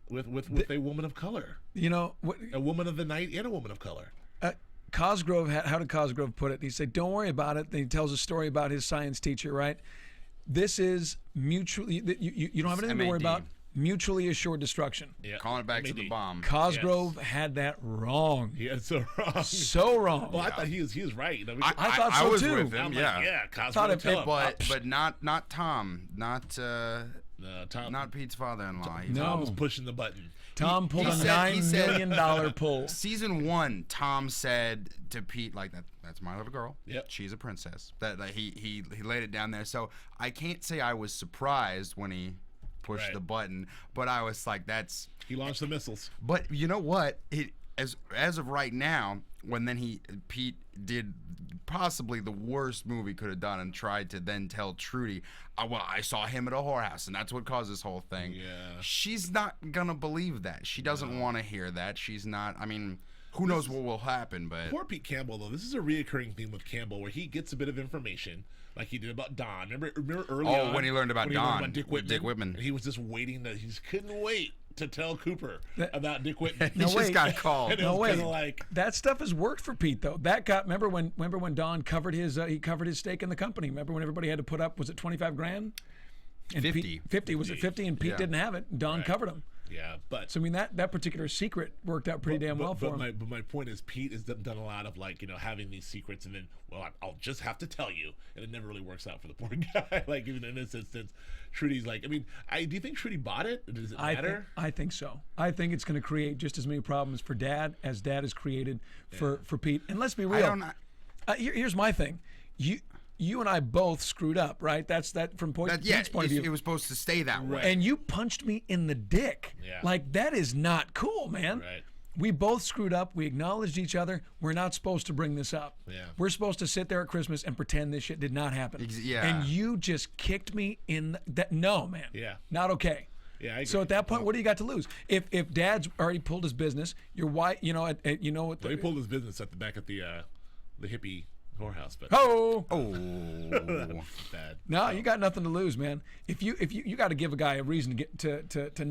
with a woman of color. You know, A woman of the night and a woman of color. Cosgrove, how did Cosgrove put it? He said, "Don't worry about it." Then he tells a story about his science teacher, right? This is mutually, you don't have anything to worry about. Mutually assured destruction. Yeah. Calling it back to the bomb. Cosgrove had that wrong. He had so wrong. So wrong. Well, I thought he was right. You know, I thought so I was too. with him. I'm Yeah. like, yeah, Cosgrove. Thought it- tell him. But not Tom. Not Tom, not Pete's father-in-law. No. Tom was pushing the button. Tom pulled He a said- $9 million pull. Season 1, Tom said to Pete, like, that's my little girl. Yep. She's a princess. That he laid it down there. So I can't say I was surprised when he pushed Right. the button, but I was like, that's. He launched the missiles. But you know what? As of right now, Pete did possibly the worst move he could have done and tried to then tell Trudy, well, I saw him at a whorehouse, and that's what caused this whole thing. Yeah. She's not gonna believe that. She doesn't want to hear that. She's not. I mean, who knows what will happen? But Poor Pete Campbell, though. This is a reoccurring theme with Campbell, where he gets a bit of information, like he did about Don. Remember early on? when he learned about Don, Dick with Whitman. Dick Whitman. And he was just waiting. He just couldn't wait to tell Cooper about Dick Whitman. he just got called. And it No was way. kinda like, That stuff has worked for Pete though. That got remember when Don covered his stake in the company. Remember when everybody had to put up, was it 25 grand? And 50. Pete, 50 was it 50? And Pete Yeah. didn't have it. Don covered him. yeah, but So I mean that particular secret worked out pretty damn well for him. But my point is, Pete has done a lot of having these secrets, and then I'll just have to tell you, and it never really works out for the poor guy. Like even in this instance, Trudy's like, do you think Trudy bought it? Does it matter? I think so. I think it's going to create just as many problems for Dad as Dad has created for Pete. And let's be real. Here's my thing. You and I both screwed up, right? That's from Pete's point of view. It was supposed to stay that way. And you punched me in the dick. Yeah. Like, that is not cool, man. Right. We both screwed up. We acknowledged each other. We're not supposed to bring this up. Yeah. We're supposed to sit there at Christmas and pretend this shit did not happen. Yeah. And you just kicked me in that. No, man. Yeah. Not okay. Yeah, I agree. So at that point, what do you got to lose? If Dad's already pulled his business, your wife, you know what? He pulled his business at the back at the hippie whorehouse, but Oh. bad. No, you got nothing to lose, man. If you got to give a guy a reason to get to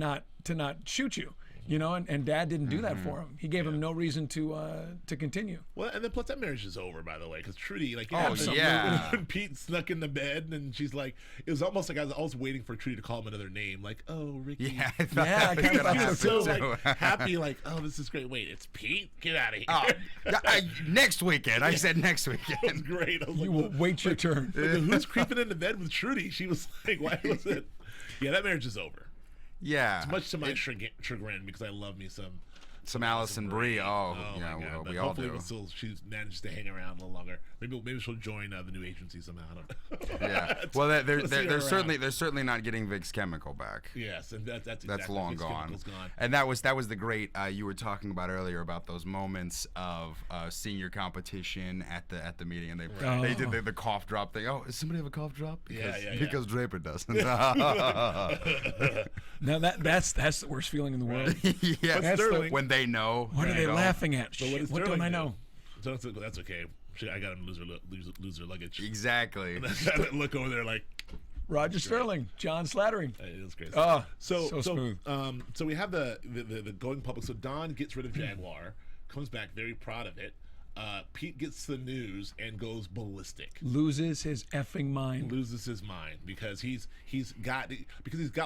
not shoot you, you know, and Dad didn't do that for him. He gave him no reason to continue. Well, and then plus that marriage is over, by the way, because Trudy, like, yeah. when Pete snuck in the bed, and she's like, it was almost like I was waiting for Trudy to call him another name, like, oh, Ricky. Yeah, I thought Yeah, that I was kinda gonna thought so, He was so happen, like too. happy, like, oh, this is great. Wait, it's Pete? Get out of here. Oh, next weekend. I said next It was weekend. great. I was You like, will wait your turn. who's creeping into bed with Trudy? She was like, why was it? Yeah, that marriage is over. Yeah. Much to my chagrin, because I love me some Some Allison Brie. Oh, my yeah, God. well, But we all hopefully do. she manages to hang around a little longer. Maybe she'll join the new agency somehow. I don't know. Yeah. Well, they're Let's see her they're certainly not getting Vic's Chemical back. Yes, and that's exactly, long Vic's gone. Chemical's gone. And that was the great you were talking about earlier about those moments of seeing your competition at the meeting, and they did the cough drop thing. Oh, does somebody have a cough drop? Because Draper doesn't. Now that's the worst feeling in the world. Yeah, That's Sterling, when they know. What are they laughing at? So what, What don't I know? So that's okay. I got him lose her luggage. Exactly. Look over there like Roger Sterling, John Slattery. it was crazy. Oh, so smooth. So we have the going public. So Don gets rid of Jaguar, comes back very proud of it. Pete gets the news and goes ballistic. Loses his effing mind. Loses his mind because he's got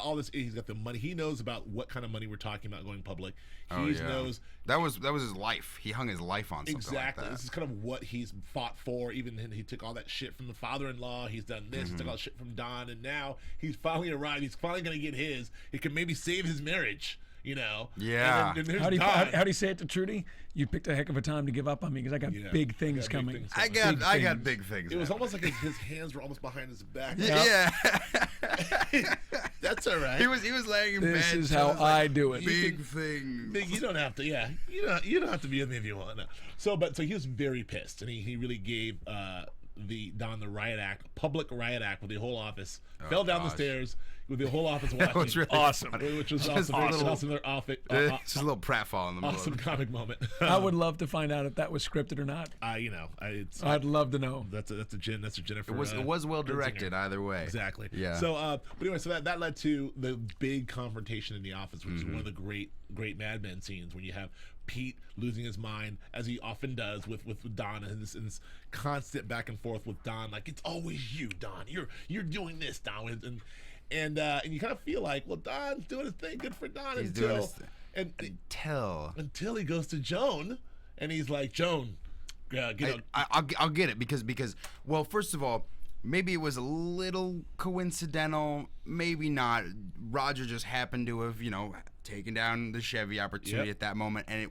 all this. He's got the money. He knows about what kind of money we're talking about going public. He knows that was his life. He hung his life on something exactly. like that. This is kind of what he's fought for. Even he took all that shit from the father-in-law. He's done this. He took all that shit from Don, and now he's finally arrived. He's finally going to get his. He can maybe save his marriage. You know. Yeah. And there's How do Don. you say it to Trudy? You picked a heck of a time to give up on me because I got big things coming. I got big things. It was almost like his hands were almost behind his back. Yeah. That's all right. He was laying in bed. This is how I do it. Big thing. Big, you don't have to. Yeah, you don't have to be with me if you want. No. So he was very pissed, and he really gave Don the riot act, public riot act, with the whole office fell down the stairs with the whole office watching. That was really awesome. funny. Which was Just awesome. Just a little pratfall in the middle. Awesome comic moment. I would love to find out if that was scripted or not. I'd love to know. That's a Jennifer. It was well directed Singer. either way. Exactly. Yeah. So, but anyway, so that led to the big confrontation in the office, which is one of the great Mad Men scenes when you have Pete losing his mind, as he often does with Don, and this constant back and forth with Don, like, it's always you, Don. You're doing this, Don, and you kind of feel like, well, Don's doing his thing. Good for Don. He's doing his thing. Until he goes to Joan, and he's like, Joan, I'll get it because well, first of all, maybe it was a little coincidental, maybe not. Roger just happened to have, taken down the Chevy opportunity at that moment, and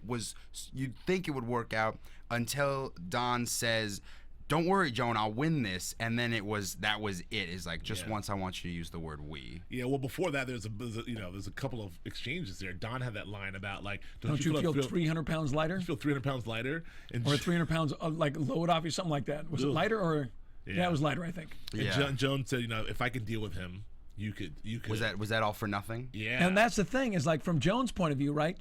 you'd think it would work out until Don says, "Don't worry, Joan, I'll win this," and then that was it. It's like, just once I want you to use the word "we." Yeah, well, before that, there's a couple of exchanges there. Don had that line about like, Don't you feel 300 pounds lighter? You feel 300 pounds lighter, or 300 pounds like load off you, something like that. Was it lighter or? Yeah, it was lighter, I think. And Joan said, if I can deal with him, you could. Was that all for nothing? Yeah. And that's the thing is, like, from Joan's point of view, right?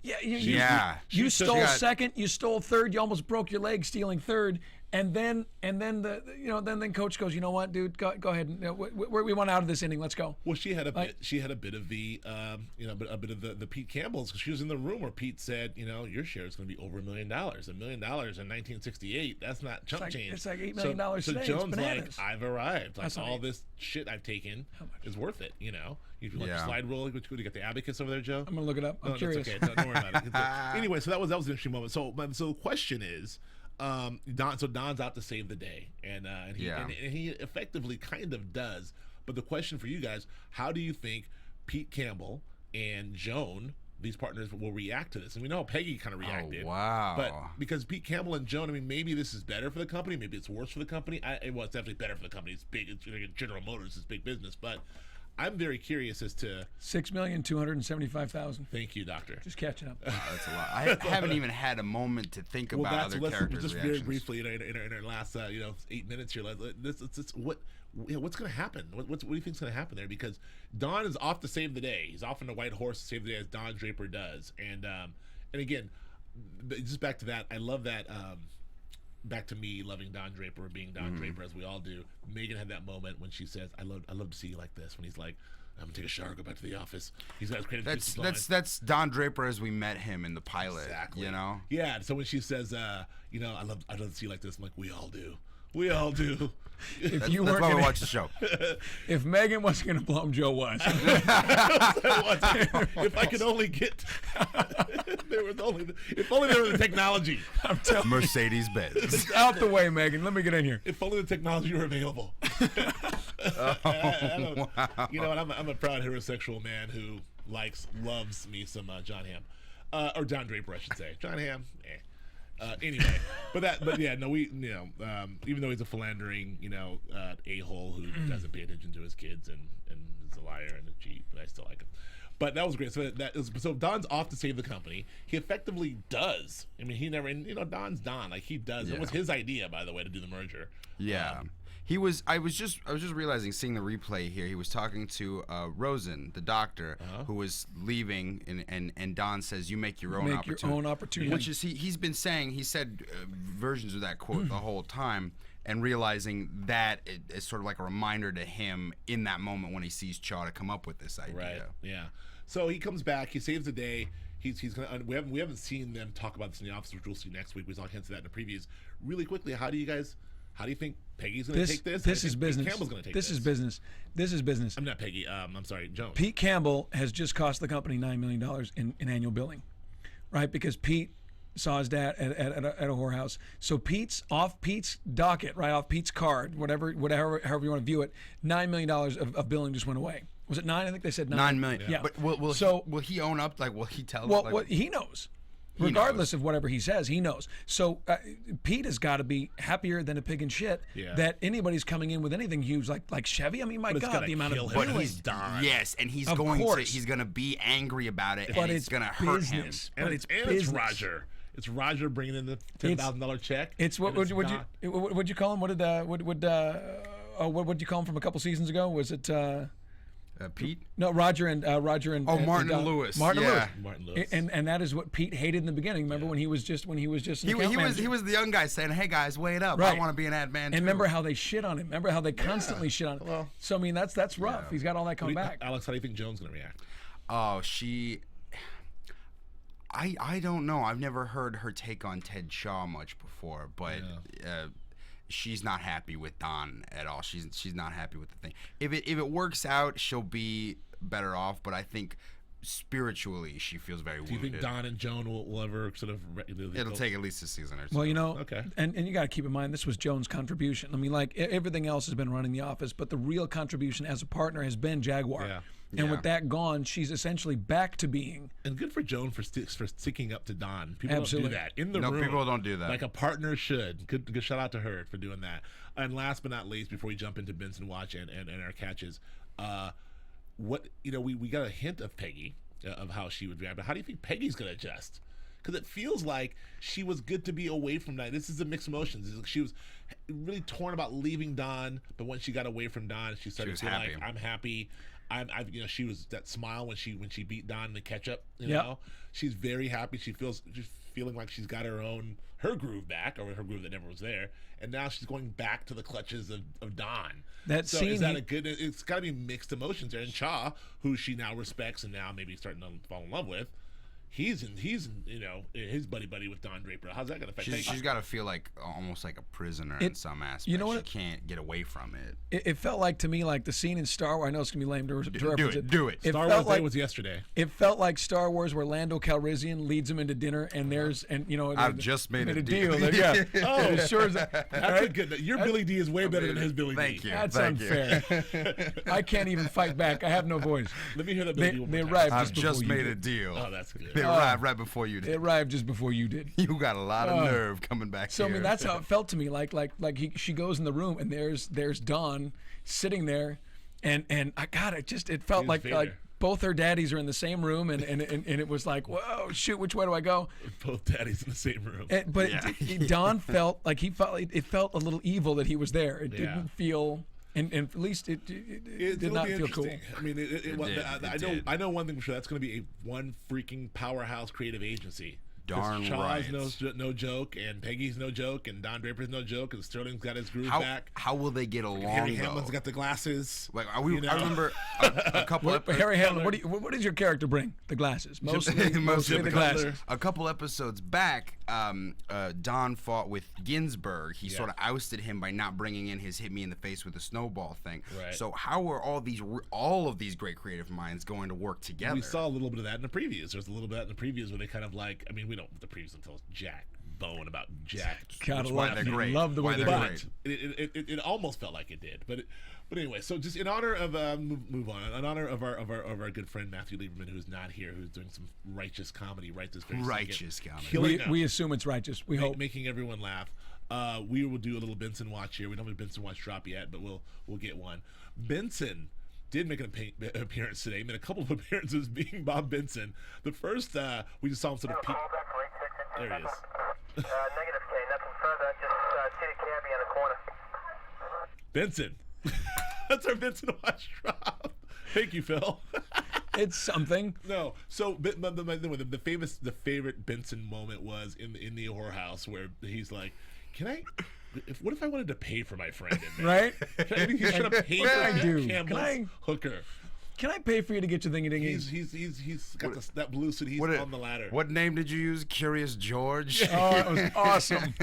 You stole second, you stole third, you almost broke your leg stealing third, and then coach goes, you know what, dude, go ahead, we want out of this inning, let's go. Well, she had a bit of the the Pete Campbell's, because she was in the room where Pete said, your share is going to be over $1 million. $1 million in 1968, that's not chump change. It's like $8 million so today. Joan's It's bananas. like, I've arrived. Like, That's all not this shit I've taken is worth it. You like the slide rule. You got the abacus over there, Joe. I'm gonna look it up. I'm curious. That's okay. Don't worry about it. Anyway, so that was an interesting moment. So the question is, Don's out to save the day, and he effectively kind of does. But the question for you guys: how do you think Pete Campbell and Joan, these partners, will react to this? And we know how Peggy kind of reacted. Oh, wow! But because Pete Campbell and Joan, maybe this is better for the company, maybe it's worse for the company. It's definitely better for the company. It's big. It's like General Motors. It's big business, but I'm very curious as to $6,275,000. Thank you, Doctor. Just catching up. Wow, that's a lot. I haven't even had a moment to think about other characters' just reactions. very briefly in our last 8 minutes here. What's going to happen? What do you think's going to happen there? Because Don is off to save the day. He's off on a white horse to save the day, as Don Draper does. And again, just back to that. I love that. Back to me loving Don Draper, being Don Draper, as we all do. Megan had that moment when she says, "I love to see you like this." When he's like, "I'm gonna take a shower, go back to the office." He's got his creative. That's Don Draper as we met him in the pilot. Exactly. Yeah. So when she says, "I love to see you like this," I'm like, "We all do. We all do." That's why we watch the show. If Megan wasn't going to blow him, Joe was. If I could only get, if only there was the technology. I'm telling you. Mercedes-Benz. Out the way, Megan. Let me get in here. If only the technology were available. I'm a proud heterosexual man who loves me some John Hamm. or Don Draper, I should say. John Hamm, anyway, even though he's a philandering, a-hole who doesn't pay attention to his kids and is a liar and a cheat, but I still like him. But that was great. So Don's off to save the company. He effectively does. I mean, Don's Don. Like, he does. Yeah. It was his idea, by the way, to do the merger. Yeah. He was. I was just realizing, seeing the replay here. He was talking to Rosen, the doctor, who was leaving, and Don says, "You make your own opportunity." Your own opportunity. Which is he's been saying. He said versions of that quote the whole time, and realizing that it's sort of like a reminder to him in that moment when he sees Chaw to come up with this idea. Right. Yeah. So he comes back. He saves the day. He's gonna. We haven't seen them talk about this in the office, which we'll see next week. We saw hints of that in the previews. Really quickly, how do you think Peggy's going to take this? This is business. Campbell's going to take this. This is business. This is business. I'm not Peggy. I'm sorry, Joan. Pete Campbell has just cost the company $9 million in annual billing, right? Because Pete saw his dad at a whorehouse. So Pete's docket, right, off Pete's card, however you want to view it, $9 million of billing just went away. Was it 9? I think they said 9. $9 million. Yeah. But will he own up? Like, will he tell? Well, he knows. Regardless of whatever he says, he knows. So Pete has got to be happier than a pig in shit that anybody's coming in with anything huge like Chevy. I mean, my God, the amount of But billing. he's Don. Yes, and he's Of going course. to be angry about it, But and it's it's going to hurt him. business. And But it's business. Roger. It's Roger bringing in the $10,000 check. It's what would you call him? What you call him from a couple seasons ago? Was it? Pete? No, Roger and Martin Don. Lewis. Martin Yeah. Martin Lewis. and that is what Pete hated in the beginning. Remember when he was just an account manager? He was the young guy saying, "Hey guys, wait up! Right. I want to be an ad man." And too." remember how they shit on him. Remember how they constantly shit on him. Well, So I mean that's rough. Yeah. He's got all that coming back. Alex, how do you think Joan's going to react? Oh, I don't know. I've never heard her take on Ted Shaw much before, but she's not happy with Don at all. She's not happy with the thing. If it works out, she'll be better off. But I think spiritually, she feels very wounded. Do you think Don and Joan will ever sort of? It'll take at least a season or so. Well, Okay. and you got to keep in mind this was Joan's contribution. I mean, like everything else has been running the office, but the real contribution as a partner has been Jaguar. Yeah. And Yeah. with that gone, she's essentially back to being. And good for Joan for sticking up to Don. People Absolutely. don't do that in the No, room. people don't do that. Like a partner should. Good shout out to her for doing that. And last but not least, before we jump into Benson Watch and our catches, we got a hint of Peggy of how she would react. But how do you think Peggy's gonna adjust? Because it feels like she was good to be away from that. This is a mixed emotions. She was really torn about leaving Don, but when she got away from Don, she started was to feel happy. like I'm happy. She was that smile when she beat Don in the catch up. Yep. She's very happy. She's feeling like she's got her groove back, or her groove that never was there, and now she's going back to the clutches of Don. That so scene, is that a good? It's got to be mixed emotions there. And Chaw, who she now respects and now maybe starting to fall in love with, he's his buddy with Don Draper. How's that going to affect? She's got to feel like almost like a prisoner in some aspects. you know what? She can't get away from it. It felt like to me like the scene in Star Wars. I know it's gonna be lame to reference it. Do it. Star Wars Day was yesterday. It felt like Star Wars, where Lando Calrissian leads him into dinner, and I've just made a deal. Yeah. Oh, It sure is. That's a good. Your Billy D is way better than his Billy D. Thank you. That's Thank you. unfair. I can't even fight back. I have no voice. Let me hear that Billy D one They more time. arrived I've just just before you made a did. deal. Oh, that's good. They arrived right before you They did. arrived just before you did. You got a lot of nerve coming back So I here. mean, that's how it felt to me. She goes in the room, and there's Dawn sitting there, and it felt like Vader. both her daddies are in the same room, and it was like, whoa, shoot, which way do I go? Both daddies in the same room. But Don felt like it felt a little evil that he was there. It didn't feel, and at least it did not feel cool. I mean, I know one thing for sure. That's going to be one freaking powerhouse creative agency. 'Cause Darn Chaw's right. no joke, and Peggy's no joke, and Don Draper's no joke, and Sterling's got his groove how, back. how will they get along, Harry though? Hamlin's got the glasses. Like, I you know? remember a couple But Harry Hamlin, what does your character bring? The glasses, mostly Mostly the the glasses. color. A couple episodes back, Don fought with Ginsburg. He sort of ousted him by not bringing in his hit me in the face with a snowball thing. Right. So how are all of these great creative minds going to work together? We saw a little bit of that in the previews. There's a little bit of that in the previews where they kind of like, I mean, we don't, the previews don't tell us jack bone about Jack. Gotta why love, they're great. love the way Why they they're do it. great. It almost felt like it did, but anyway. So just in honor of move on. In honor of our good friend Matthew Lieberman, who's not here, who's doing some righteous comedy right this very Righteous second. comedy. Killing us. We assume it's righteous. We hope. Making everyone laugh. We will do a little Benson watch here. We don't have a Benson watch drop yet, but we'll get one. Benson did make an appearance today. Made a couple of appearances being Bob Benson. The first, we just saw him sort of peek. There he is. Negative K, nothing further. Just see the cabbie in the corner. Benson. That's our Benson watch drop. Thank you, Phil. It's something. No, so the favorite Benson moment was in the whorehouse where he's like, "Can I? What if I wanted to pay for my friend in there? Right? I mean, he's trying to pay What for can I do? Campbell's hooker. Can I pay for you to get your thingy dingy? He's got that blue suit. He's on the ladder. What name did you use? Curious George? Oh, it was awesome.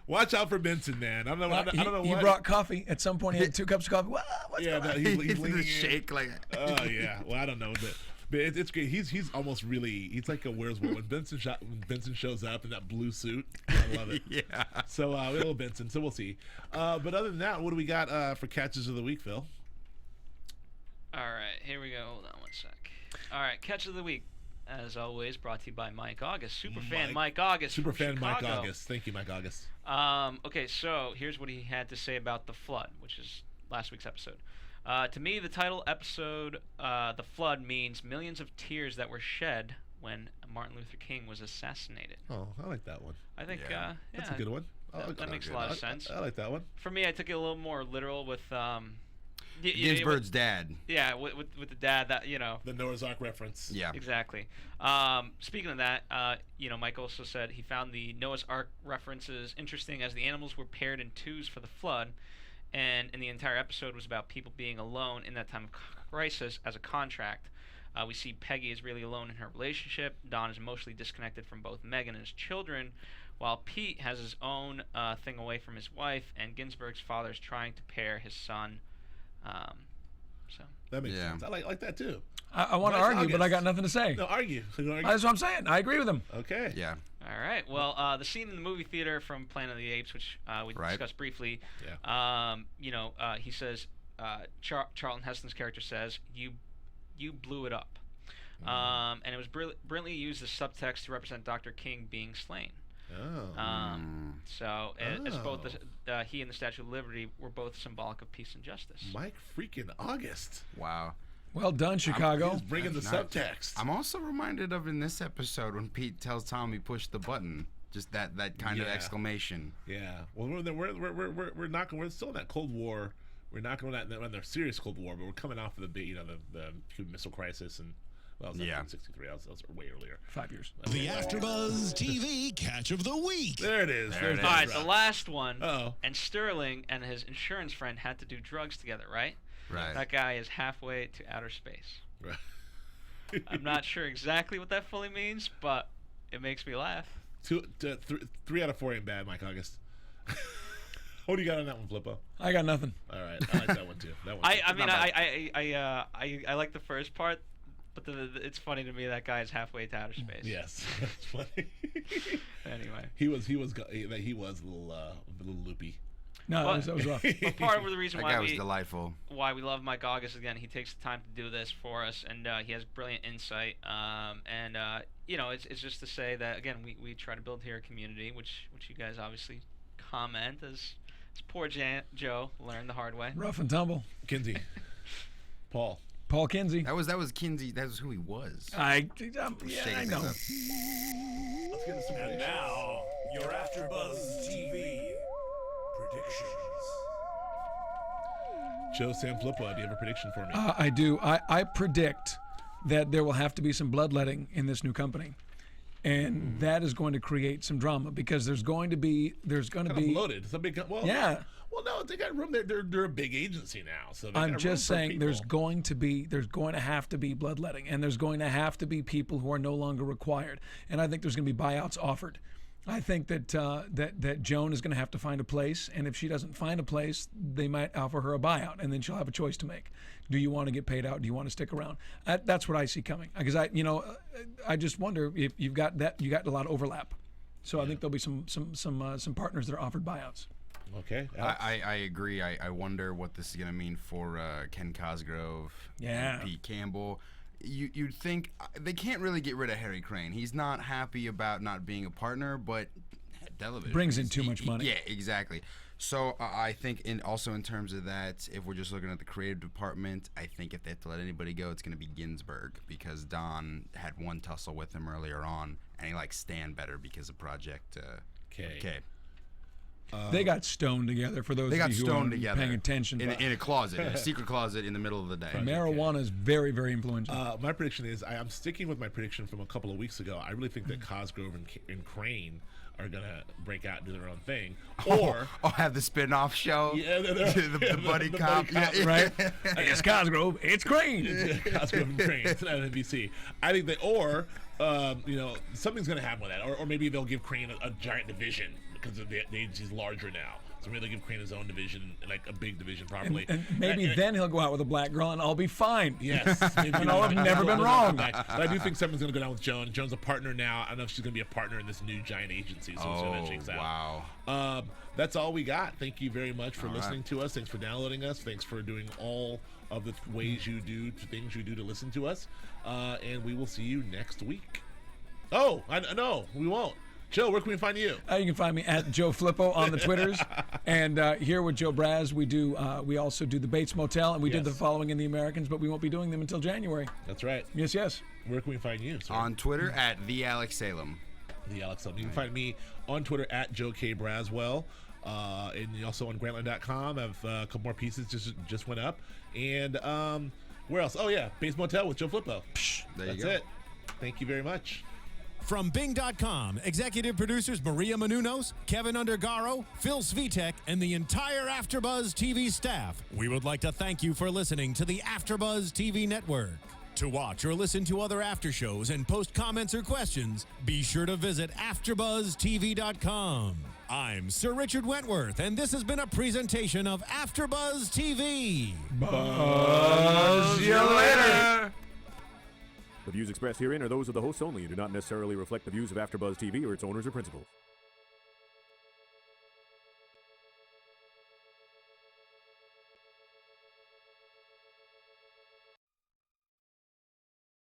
Watch out for Benson, man. I don't know. He brought coffee. At some point, he had 2 cups of coffee. What's Yeah, going on? he's He's leaning the in. shake like. Oh yeah. Well, I don't know, but it's great. He's almost really. He's like a Where's Will when Benson shows up in that blue suit. I love it. Yeah. So little Benson. So we'll see. But other than that, what do we got for catches of the week, Phil? All right, here we go. Hold on one sec. All right, catch of the week, as always, brought to you by Mike August, superfan Mike August, from Superfan Mike Chicago. August. Thank you, Mike August. Okay, so here's what he had to say about The Flood, which is last week's episode. To me, the title episode, The Flood, means millions of tears that were shed when Martin Luther King was assassinated. Oh, I like that one. I think, Yeah. That's a good one. That makes a lot of sense. I like that one. For me, I took it a little more literal with Ginsberg's dad. Yeah, with the dad, that, you know. The Noah's Ark reference. Yeah. Exactly. Speaking of that, Mike also said he found the Noah's Ark references interesting as the animals were paired in twos for the flood, and the entire episode was about people being alone in that time of crisis as a contract. We see Peggy is really alone in her relationship. Don is emotionally disconnected from both Megan and his children, while Pete has his own thing away from his wife, and Ginsberg's father is trying to pair his son. So That makes Yeah. sense. I like that too. I want to Mike argue, but I August. got nothing to say. No, argue. That's what I'm saying. I agree with him. Okay. Yeah. all right. Well, the scene in the movie theater from Planet of the Apes, which we Right. discussed briefly. Yeah. He says, Charlton Heston's character says, "You blew it up," and it was brilliantly used as subtext to represent Dr. King being slain. Oh. So as both he and the Statue of Liberty were both symbolic of peace and justice. Mike freaking August. Wow. Well done, Chicago. He's bringing the That's subtext. I'm also reminded of in this episode when Pete tells Tommy push the button. Just that kind of Yeah. exclamation. Yeah. Well, we're not going. We're still in that Cold War. We're not going on the serious Cold War, but we're coming off of the Cuban Missile Crisis and. Well, it was 1963. That was way earlier. 5 years. The AfterBuzz TV Catch of the Week. There it is. There it is. All right, the last one. Uh-oh. And Sterling and his insurance friend had to do drugs together, right? Right. That guy is halfway to outer space. Right. I'm not sure exactly what that fully means, but it makes me laugh. 3 out of 4 ain't bad, Mike August. What do you got on that one, Flippo? I got nothing. All right, I like that one too. That one. I like the first part, but it's funny to me that guy is halfway to outer space. Yes, that's funny. Anyway. he was a little loopy. No, that was rough. But part of the reason That why guy was delightful. we love Mike August, again, he takes the time to do this for us, and he has brilliant insight. It's just to say that, again, we try to build here a community, which you guys obviously comment as poor Joe learned the hard way. Rough and tumble. Kinsey, Paul. Paul Kinsey. That was Kinsey. That was who he was. I Shaking know. things up. Let's get into some And now, your AfterBuzz TV predictions. Joe Sanfelippo, do you have a prediction for me? I do. I predict that there will have to be some bloodletting in this new company, and that is going to create some drama because there's going to be kind of loaded. It's a big. Well, Yeah. Well, no, they got room. They're a big agency now, so they I'm got just room for saying there's people. going to have to be bloodletting, and there's going to have to be people who are no longer required, and I think there's going to be buyouts offered. I think that that Joan is going to have to find a place, and if she doesn't find a place, they might offer her a buyout, and then she'll have a choice to make. Do you want to get paid out? Do you want to stick around? That's what I see coming. Because I just wonder if you got a lot of overlap. So I think there'll be some partners that are offered buyouts. Okay. I agree. I wonder what this is going to mean for Ken Cosgrove and Pete Campbell. You'd think they can't really get rid of Harry Crane. He's not happy about not being a partner, but television brings in too much money. Yeah, exactly. So I think also in terms of that, if we're just looking at the creative department, I think if they have to let anybody go, it's going to be Ginsberg, because Don had one tussle with him earlier on, and he likes Stan better because of Project K. They got stoned together. For those They got of you who stoned aren't together paying attention, in a closet, in a secret closet in the middle of the day. Marijuana is very, very influential. My prediction is I'm sticking with my prediction from a couple of weeks ago. I really think that Cosgrove and Crane are gonna break out and do their own thing, or have the spin-off show. Yeah, the buddy cop, right? It's Cosgrove, it's Crane. Cosgrove and Crane. It's not NBC. I think that, or something's gonna happen with that, or maybe they'll give Crane a giant division because the agency's larger now. So maybe they'll give Crane his own division, like a big division, probably. And maybe then he'll go out with a black girl and I'll be fine. Yes. And I'll have never been wrong. But I do think something's going to go down with Joan. Joan's a partner now. I don't know if she's going to be a partner in this new giant agency. So we'll see how that shakes out. Wow. That's all we got. Thank you very much for listening to us. Thanks for downloading us. Thanks for doing all of the ways you do, things you do to listen to us. And we will see you next week. Oh, no, we won't. Joe, where can we find you? You can find me at Joe Flippo on the Twitters. And here with Joe Braz, we also do the Bates Motel, and we did the Following in the Americans, but we won't be doing them until January. That's right. Yes. Where can we find you, sir? On Twitter at @TheAlexSalem. You can find me on Twitter at Joe K. Braswell. And also on Grantland.com. I've a couple more pieces just went up. And where else? Oh, yeah, Bates Motel with Joe Flippo. That's it. Thank you very much. From Bing.com, executive producers Maria Menounos, Kevin Undergaro, Phil Svitek, and the entire AfterBuzz TV staff, we would like to thank you for listening to the AfterBuzz TV network. To watch or listen to other after shows and post comments or questions, be sure to visit AfterBuzzTV.com. I'm Sir Richard Wentworth, and this has been a presentation of AfterBuzz TV. Buzz you later. The views expressed herein are those of the hosts only and do not necessarily reflect the views of AfterBuzz TV or its owners or principals.